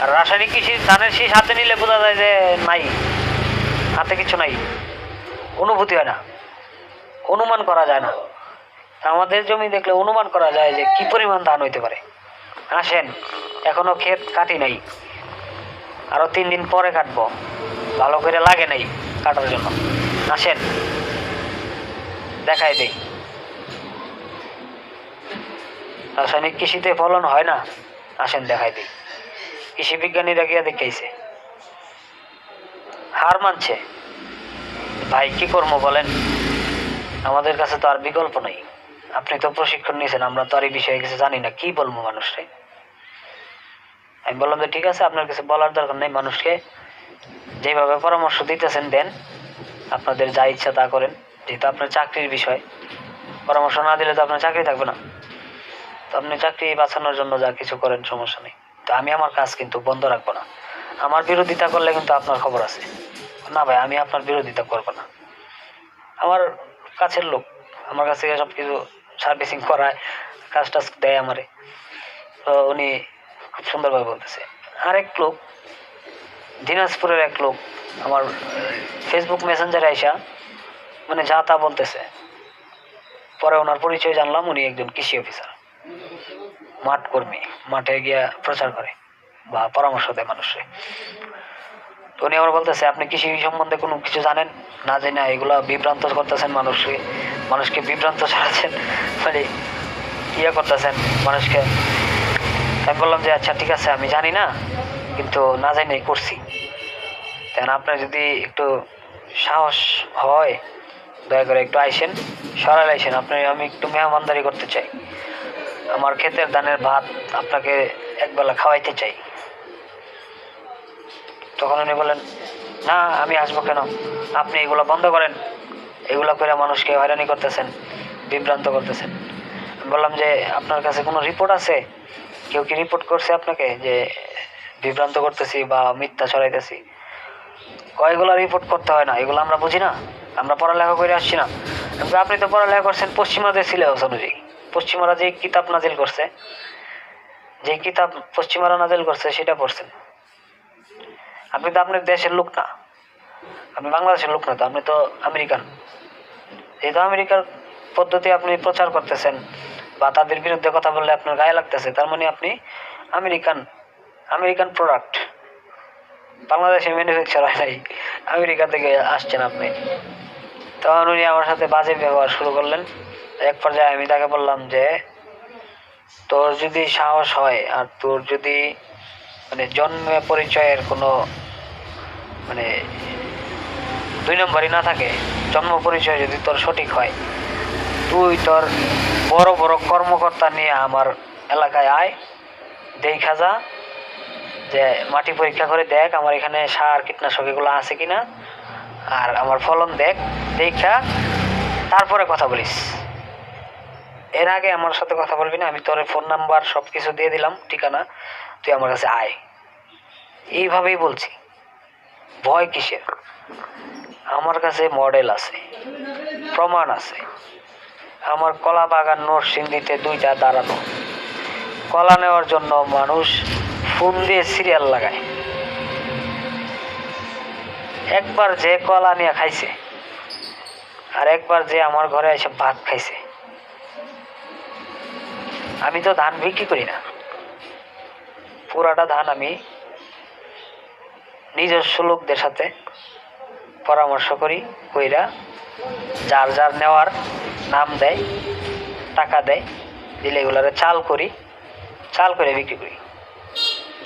Speaker 1: আর রাসায়নিক কৃষি ধানের শীষ হাতে নিলে বোঝা যায় যে নাই, হাতে কিছু নাই, অনুভূতি হয় না, অনুমান করা যায় না। আমাদের জমি দেখলে অনুমান করা যায় যে কি পরিমাণ ধান হইতে পারে। আসেন, এখনো ক্ষেত কাটি নাই, আরো 3 দিন পরে কাটবো, ভালো করে লাগে নাই কাটার জন্য। আসেন দেখাই দেই, রাসায়নিক কৃষিতে ফলন হয় না, আসেন দেখাই দিই। কৃষি বিজ্ঞানীরা গিয়া দেখাইছে, হার মানছে। ভাই কি করবো বলেন, আমাদের কাছে তো আর বিকল্প নেই। আপনি তো প্রশিক্ষণ নিয়েছেন, আমরা তো আর এই বিষয়ে কিছু জানি না, কি বলবো মানুষকে। আমি বললাম যে ঠিক আছে, আপনার কিছু বলার দরকার নেই, মানুষকে যেভাবে পরামর্শ দিতেছেন দেন, আপনাদের যা ইচ্ছা তা করেন, যেহেতু আপনার চাকরির বিষয়। পরামর্শ না দিলে তো আপনার চাকরি থাকবে না, তো আপনি চাকরি বাঁচানোর জন্য যা কিছু করেন সমস্যা নেই। তো আমি আমার কাজ কিন্তু বন্ধ রাখবো না। আমার বিরোধিতা করলে কিন্তু আপনার খবর আছে না ভাই, আমি আপনার বিরোধিতা করবো না। আমার কাছের লোক, আমার কাছে সব কিছু সার্ভিসিং করায়, কাজ টাজ দেয় আমারে, তো উনি খুব সুন্দরভাবে বলতেছে। আরেক লোক, দিনাজপুরের এক লোক আমার ফেসবুক মেসেঞ্জারে আইসা মানে যা তা বলতেছে। পরে ওনার পরিচয় জানলাম, উনি একজন কৃষি অফিসার, মাঠ কর্মী, মাঠে গিয়া প্রচার করে বা পরামর্শ দেয় মানুষকে। তো উনি আমার বলতেছে, আপনি কৃষি সম্বন্ধে কোনো কিছু জানেন না, জানি না এগুলা বিভ্রান্ত করতেছেন মানুষকে বিভ্রান্ত ছড়াচ্ছেন, মানে ইয়ে করতেছেন মানুষকে। আমি বললাম যে আচ্ছা ঠিক আছে, আমি জানি না, কিন্তু না জানি করছি। কেন আপনার যদি একটু সাহস হয় দয়া করে একটু আইসেন, সরাই আইসেন, আমি একটু মেহমানদারি করতে চাই, আমার ক্ষেতের ধানের ভাত আপনাকে একবেলা খাওয়াইতে চাই। তখন উনি বলেন, না আমি আসবো কেন, আপনি এগুলো বন্ধ করেন, এগুলো করে মানুষকে হয়রানি করতেছেন, বিভ্রান্ত করতেছেন। বললাম যে আপনার কাছে কোনো রিপোর্ট আছে, কেউ কি রিপোর্ট করছে আপনাকে যে বিভ্রান্ত করতেছি বা মিথ্যা ছড়াইতেছি? এগুলো রিপোর্ট করতে হয় না, এগুলো আমরা বুঝি না, আমরা পড়ালেখা করে আসছি না। আপনি তো পড়ালেখা করছেন পশ্চিমাদের সিলেবাস অনুযায়ী, পশ্চিমারা যে কিতাব নাজিল করছে, যে কিতাব পশ্চিমারা নাজিল করছে সেটা পড়ছেন। আপনি তো আপনার দেশের লোক না, আপনি বাংলাদেশের লোক না, তো আপনি তো আমেরিকান। যেহেতু আমেরিকার পদ্ধতি আপনি প্রচার করতেছেন বা তাদের বিরুদ্ধে কথা বললে আপনার গায়ে লাগতেছে, তার মানে আপনি আমেরিকান প্রোডাক্ট, বাংলাদেশে ম্যানুফ্যাকচার হয় নাই, আমেরিকা থেকে আসছেন আপনি। তখন উনি আমার সাথে বাজে ব্যবহার শুরু করলেন, এক পর্যায়ে আমি তাকে বললাম যে তোর যদি সাহস হয় আর তোর যদি মানে জন্ম পরিচয়ের কোনো মানে 2 নম্বরই না থাকে, জন্ম পরিচয় যদি তোর সঠিক হয়, তুই তোর বড় বড় কর্মকর্তা নিয়ে আমার এলাকায় আয়, দেখা যা যে মাটি পরীক্ষা করে দেখ আমার এখানে সার কীটনাশক এগুলো আছে কিনা, আর আমার ফলন দেখ, দেখা তারপরে কথা বলিস। এর আগে আমার সাথে কথা বলবি না। আমি তোর ফোন নাম্বার সব কিছু দিয়ে দিলাম, ঠিকানা, তুই আমার কাছে আয়। এইভাবেই বলছি। ভয় কিসের? আমার কাছে মডেল আছে, প্রমাণ আছে। আমার কলা বাগান নরসিংদীতে 2টা দাঁড়ানো, কলা নেওয়ার জন্য মানুষ ফোন দিয়ে সিরিয়াল লাগায়। একবার যে কলা নিয়ে খাইছে আর একবার যে আমার ঘরে এসে ভাত খাইছে। আমি তো ধান বিক্রি করি না, পুরাটা ধান আমি নিজস্ব লোকদের সাথে পরামর্শ করি, কইরা যার যার নেওয়ার নাম দেয়, টাকা দেয়, দিলে এগুলারে চাল করি, চাল করে বিক্রি করি।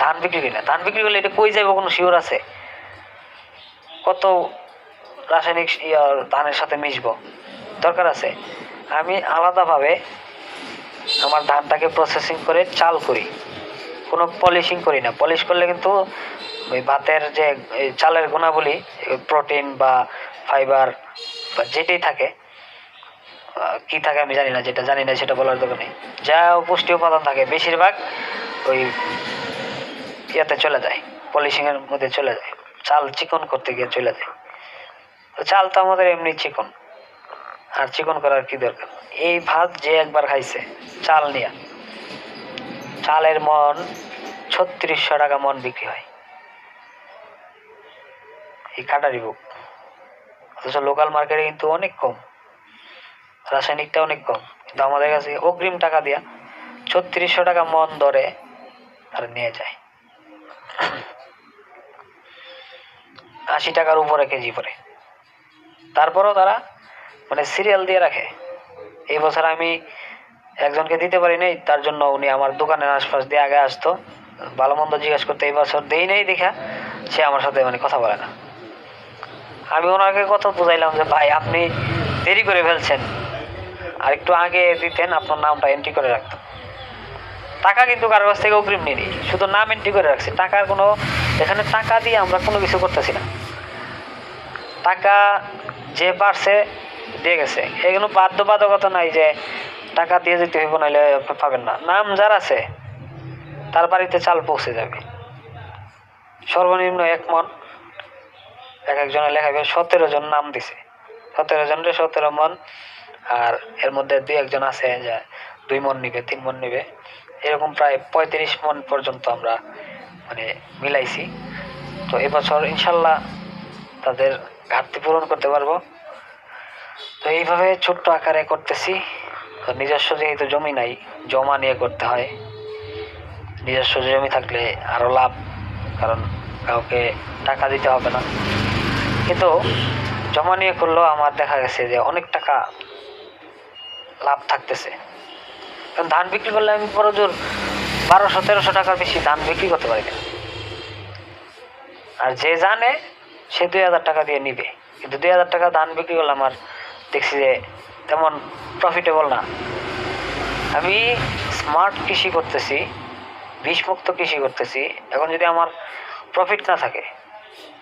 Speaker 1: ধান বিক্রি করি না। ধান বিক্রি করলে এটা কই যাইব কোনো শিওর আছে? কত রাসায়নিক ধানের সাথে মিশবো, দরকার আছে? আমি আলাদাভাবে আমার ধানটাকে প্রসেসিং করে চাল করি, কোনো পলিশিং করি না। পলিশ করলে কিন্তু ওই ভাতের যে চালের গুণাবলী, প্রোটিন বা ফাইবার বা যেটাই থাকে, কি থাকে আমি জানি না, যেটা জানি না সেটা বলার দরকার নেই, যা পুষ্টি উপাদান থাকে বেশিরভাগ ওই ইয়াতে চলে যায়, পলিশিংয়ের মধ্যে চলে যায়, চাল চিকন করতে গিয়ে চলে যায়। তো চাল তো আমাদের এমনি চিকন, আর চিকন করার কি দরকার? এই ভাত যে একবার খাইছে চাল নিয়ে, চালের মন 3600 টাকা মন বিক্রি হয় এই কাটারি বুক। অথচ লোকাল মার্কেটে কিন্তু অনেক কম, রাসায়নিকটা অনেক কম, কিন্তু আমাদের কাছে অগ্রিম টাকা দিয়া 3600 টাকা মন দরে তারা নিয়ে যায়। 80 টাকার উপরে কেজি পড়ে। তারপরও তারা মানে সিরিয়াল দিয়ে রাখে। এই বছর আমি একজনকে দিতে পারি নাই, তার জন্য উনি আমার দোকানের আশপাশ দিয়ে আগে আসতো, ভালো মন্দ জিজ্ঞেস করতে। এই বছর দেই নেই দেখা সে আমার সাথে মানে কথা বলে না। আমি ওনাকে কথা বুঝাইলাম যে ভাই আপনি দেরি করে ফেলছেন, আর একটু আগে দিতেন আপনার নামটা এন্ট্রি করে রাখতাম। টাকা কিন্তু কারোর কাছ থেকে অগ্রিম নিই, শুধু নাম এন্ট্রি করে রাখছি। টাকার কোনো, এখানে টাকা দিয়ে আমরা কোনো কিছু করতেছি না। টাকা যে পারছে দিয়ে গেছে, এগুলো বাধ্যবাধকতা নাই যে টাকা দিয়ে যেতে হইব নাহলে পাবেন না। নাম যার আছে তার বাড়িতে চাল পৌঁছে যাবে। সর্বনিম্ন 1 মন এক একজনের লেখাবে। 17 জন নাম দিছে, 17 জনের 17 মন। আর এর মধ্যে 2-1 জন আছে যে 2 মন নিবে, 3 মন নিবে, এরকম প্রায় 35 মন পর্যন্ত আমরা মানে মিলাইছি। তো এবছর ইনশাল্লাহ তাদের ঘাটতি পূরণ করতে পারবো। তো এইভাবে ছোট্ট আকারে করতেছি। তো নিজস্ব যেহেতু জমি নাই, জমা নিয়ে করতে হয়। নিজস্ব জমি থাকলে আরো লাভ, কারণ কাউকে টাকা দিতে হবে না। কিন্তু জমা নিয়ে করলেও আমার দেখা গেছে যে অনেক টাকা লাভ থাকতেছে। কারণ ধান বিক্রি করলে আমি বড় জোর 1200-1300 টাকার বেশি ধান বিক্রি করতে পারি না। আর যে জানে সে 2000 টাকা দিয়ে নিবে, কিন্তু 2000 টাকা ধান বিক্রি করলে আমার দেখছি যে তেমন প্রফিটেবল না। আমি স্মার্ট কৃষি করতেছি, বিষমুক্ত কৃষি করতেছি। এখন যদি আমার প্রফিট না থাকে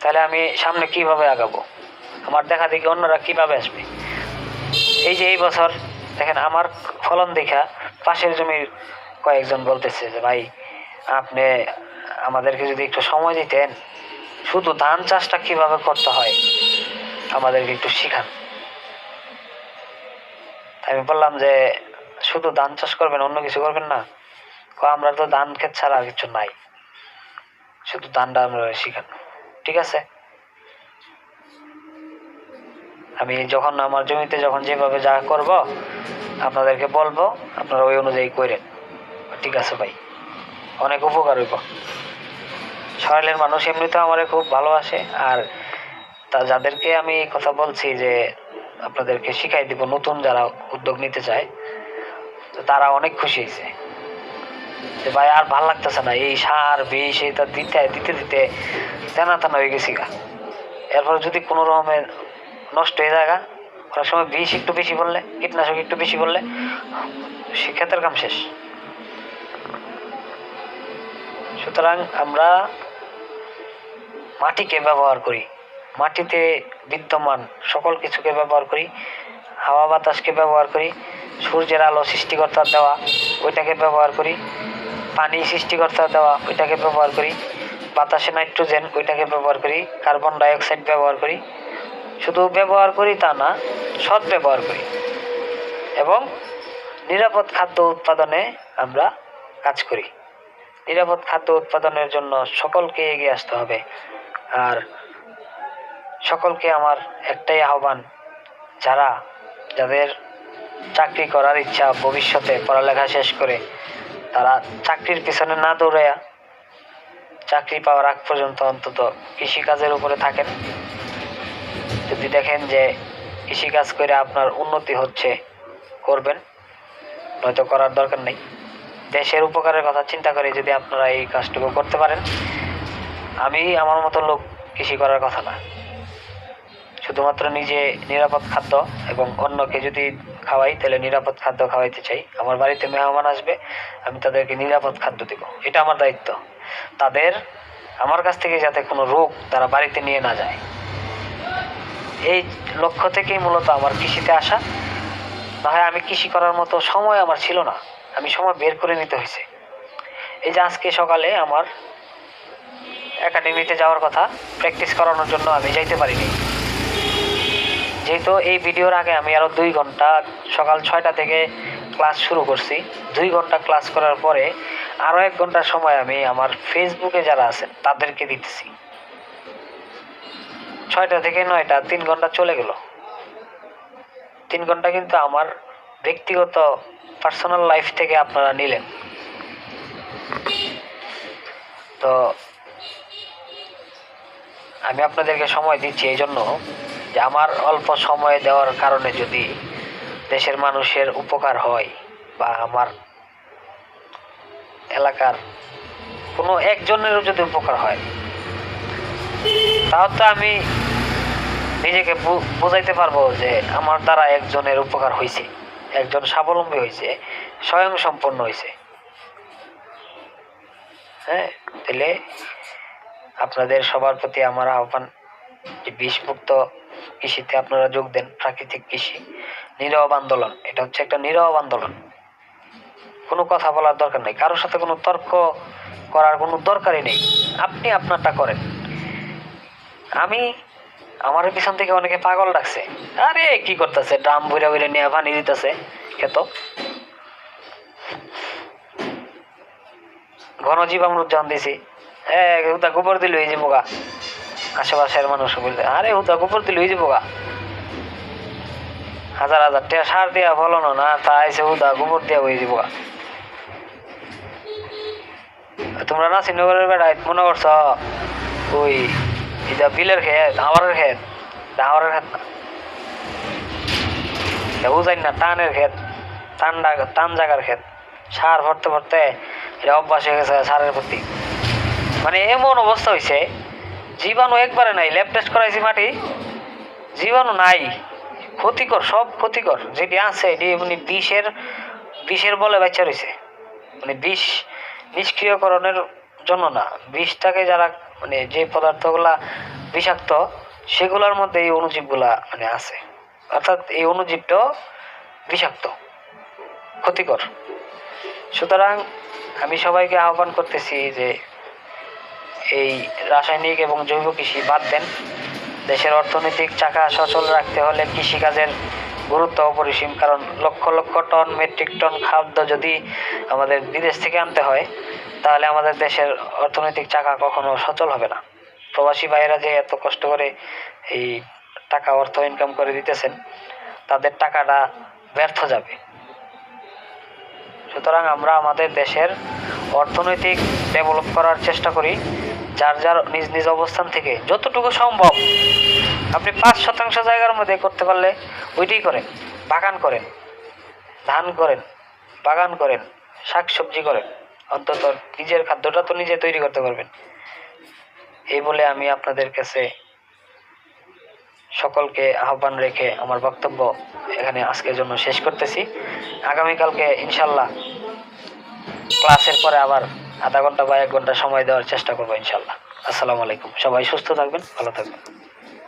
Speaker 1: তাহলে আমি সামনে কিভাবে আগাবো? আমার দেখা দেখি অন্যরা কিভাবে আসবে? এই যে এই বছর দেখেন আমার ফলন দেখা পাশের জমির কয়েকজন বলতেছে যে ভাই আপনি আমাদেরকে যদি একটু সময় দিতেন, শুধু ধান চাষটা কিভাবে করতে হয় আমাদেরকে একটু শিখান। আমি বললাম যে শুধু ধান চাষ করবেন, অন্য কিছু করবেন না? আমরা তো ধান ক্ষেত ছাড়া আর কিছু নাই, শুধু ধানটা আমরা শিখান। ঠিক আছে, আমি যখন আমার জমিতে যখন যেভাবে যা করব আপনাদেরকে বলবো, আপনারা ওই অনুযায়ী করেন। ঠিক আছে ভাই, অনেক উপকার হইব। সরাইলের মানুষ এমনিতেও আমার খুব ভালোবাসে। আর তা যাদেরকে আমি কথা বলছি যে আপনাদেরকে শিখাই দিব, নতুন যারা উদ্যোগ নিতে চায় তো তারা অনেক খুশি হয়েছে যে ভাই আর ভাল লাগতেছে না, এই সার বিষ এটা দিতে দিতে দিতে তেনা তেনা হয়ে গেছি গা। এরপর যদি কোনো রকমের নষ্ট হয়ে যায়, অনেক সময় বিষ একটু বেশি বললে, কীটনাশক একটু বেশি বললে সে ক্ষেতের কাম শেষ। সুতরাং আমরা মাটিকে ব্যবহার করি, মাটিতে বিদ্যমান সকল কিছুকে ব্যবহার করি, হাওয়া বাতাসকে ব্যবহার করি, সূর্যের আলো সৃষ্টিকর্তার দেওয়া ওইটাকে ব্যবহার করি, পানি সৃষ্টিকর্তার দেওয়া ওইটাকে ব্যবহার করি, বাতাসে নাইট্রোজেন ওইটাকে ব্যবহার করি, কার্বন ডাইঅক্সাইড ব্যবহার করি। শুধু ব্যবহার করি তা না, সৎ ব্যবহার করি এবং নিরাপদ খাদ্য উৎপাদনে আমরা কাজ করি। নিরাপদ খাদ্য উৎপাদনের জন্য সকলকে এগিয়ে আসতে হবে। আর সকলকে আমার একটাই আহ্বান, যাদের চাকরি করার ইচ্ছা ভবিষ্যতে পড়ালেখা শেষ করে, তারা চাকরির পিছনে না দৌড়াইয়া চাকরি পাওয়ার আগ পর্যন্ত অন্তত কৃষিকাজের উপরে থাকেন। যদি দেখেন যে কৃষিকাজ করে আপনার উন্নতি হচ্ছে, করবেন, নয়তো করার দরকার নেই। দেশের উপকারের কথা চিন্তা করে যদি আপনারা এই কাজটুকু করতে পারেন, আমি আমার মতো লোক কৃষি করার কথা না, শুধুমাত্র নিজে নিরাপদ খাদ্য এবং অন্যকে যদি খাওয়াই তাহলে নিরাপদ খাদ্য খাওয়াইতে চাই। আমার বাড়িতে মেহমান আসবে, আমি তাদেরকে নিরাপদ খাদ্য দেব, এটা আমার দায়িত্ব। তাদের আমার কাছ থেকে যাতে কোনো রোগ তারা বাড়িতে নিয়ে না যায়, এই লক্ষ্য থেকেই মূলত আমার কৃষিতে আসা। না হয় আমি কৃষি করার মতো সময় আমার ছিল না, আমি সময় বের করে নিতে হয়েছে। এই যে আজকে সকালে আমার একাডেমিতে যাওয়ার কথা, প্র্যাকটিস করানোর জন্য আমি যাইতে পারিনি, যেহেতু এই ভিডিওর আগে আমি আরও 2 ঘন্টা সকাল 6টা থেকে ক্লাস শুরু করছি। 2 ঘন্টা ক্লাস করার পরে আরও 1 ঘন্টার সময় আমি আমার ফেসবুকে যারা আছেন তাদেরকে দিতেছি। 6টা থেকে 9টা 3 ঘন্টা চলে গেল। 3 ঘন্টা কিন্তু আমার ব্যক্তিগত পার্সোনাল লাইফ থেকে আপনারা নিলেন। তো আমি আপনাদেরকে সময় দিচ্ছি এই জন্য যে আমার অল্প সময় দেওয়ার কারণে যদি দেশের মানুষের উপকার হয় বা আমার এলাকার কোনো একজনেরও যদি উপকার হয়, তাও তো আমি নিজেকে বোঝাইতে পারবো যে আমার দ্বারা একজনের উপকার হয়েছে, একজন স্বাবলম্বী হয়েছে, স্বয়ংসম্পন্ন হয়েছে। হ্যাঁ, তাহলে আপনাদের সবার প্রতি আমার আহ্বান যে বিষমুক্ত কৃষিতে আপনারা যোগ দেন। প্রাকৃতিক কৃষি নীরব আন্দোলন, এটা হচ্ছে একটা নীরব আন্দোলন। কোনো কথা বলার দরকার নেই, কারোর সাথে কোনো তর্ক করার কোনো দরকারই নেই, আপনি আপনারটা করেন। আমার পিছন থেকে অনেকে পাগল ডাকছে, আরে কি করতেছে, ড্রাম ভরে ভরে নিয়ে পানি দিতেছে খেত, ঘন জীবামৃত জান দিছি, হুদা গোবর দিল এই যে বোকা। আশেপাশের মানুষ বলতে, আরে হুদা গোবর দিল এই যে বোকা, 1000 টাকা সার দিয়া ফলানো না, তা এসে হুদা গোবর দিয়া হয়ে যে বোকা। তোমরা নাসিরনগরের বেড়ায় মনে করছ ওই এটা বিলের ক্ষেত, হাওয়ারের ক্ষেত, হাওয়ারের ক্ষেত না, বুঝাই না, টানের ক্ষেত, টান জায়গার ক্ষেত, সার ভরতে ভরতে এটা অভ্যাস হয়ে গেছে সারের প্রতি। মানে এমন অবস্থা হয়েছে, জীবাণু একবারে নাই, ল্যাব টেস্ট করাইছি মাটি, জীবাণু নাই, ক্ষতিকর, সব ক্ষতিকর যেটি আছে এটি মানে বিষের বলে বাচ্চা রয়েছে। মানে বিষ নিষ্ক্রিয়করণের জন্য না, বিষটাকে যারা মানে যে পদার্থগুলা বিষাক্ত সেগুলোর মধ্যে এই অণুজীবগুলা মানে আছে, অর্থাৎ এই অণুজীবটাও বিষাক্ত, ক্ষতিকর। সুতরাং আমি সবাইকে আহ্বান করতেছি যে এই রাসায়নিক এবং জৈব কৃষি বাদ দেন। দেশের অর্থনৈতিক চাকা সচল রাখতে হলে কৃষিকাজের গুরুত্ব অপরিসীম, কারণ lakh lakh ton metric ton খাদ্য যদি আমাদের বিদেশ থেকে আনতে হয় তাহলে আমাদের দেশের অর্থনৈতিক চাকা কখনো সচল হবে না। প্রবাসী ভাইয়েরা যে এত কষ্ট করে এই টাকা অর্থ ইনকাম করে দিতেছেন, তাদের টাকাটা ব্যর্থ যাবে। সুতরাং আমরা আমাদের দেশের অর্থনৈতিক ডেভেলপ করার চেষ্টা করি, যার যার নিজ নিজ অবস্থান থেকে যতটুকু সম্ভব আপনি 5% জায়গার মধ্যে করতে পারলে ওইটাই করেন। বাগান করেন, ধান করেন, বাগান করেন, শাক সবজি করেন, অন্তত নিজের খাদ্যটা তো নিজে তৈরি করতে পারবেন। এই বলে আমি আপনাদের কাছে সকলকে আহ্বান রেখে আমার বক্তব্য এখানে আজকের জন্য শেষ করতেছি। আগামীকালকে ইনশাল্লাহ ক্লাসের পরে আবার আধা ঘন্টা বা 1 ঘন্টা সময় দেওয়ার চেষ্টা করবো ইনশাল্লাহ। আসসালামু আলাইকুম। সবাই সুস্থ থাকবেন, ভালো থাকবেন।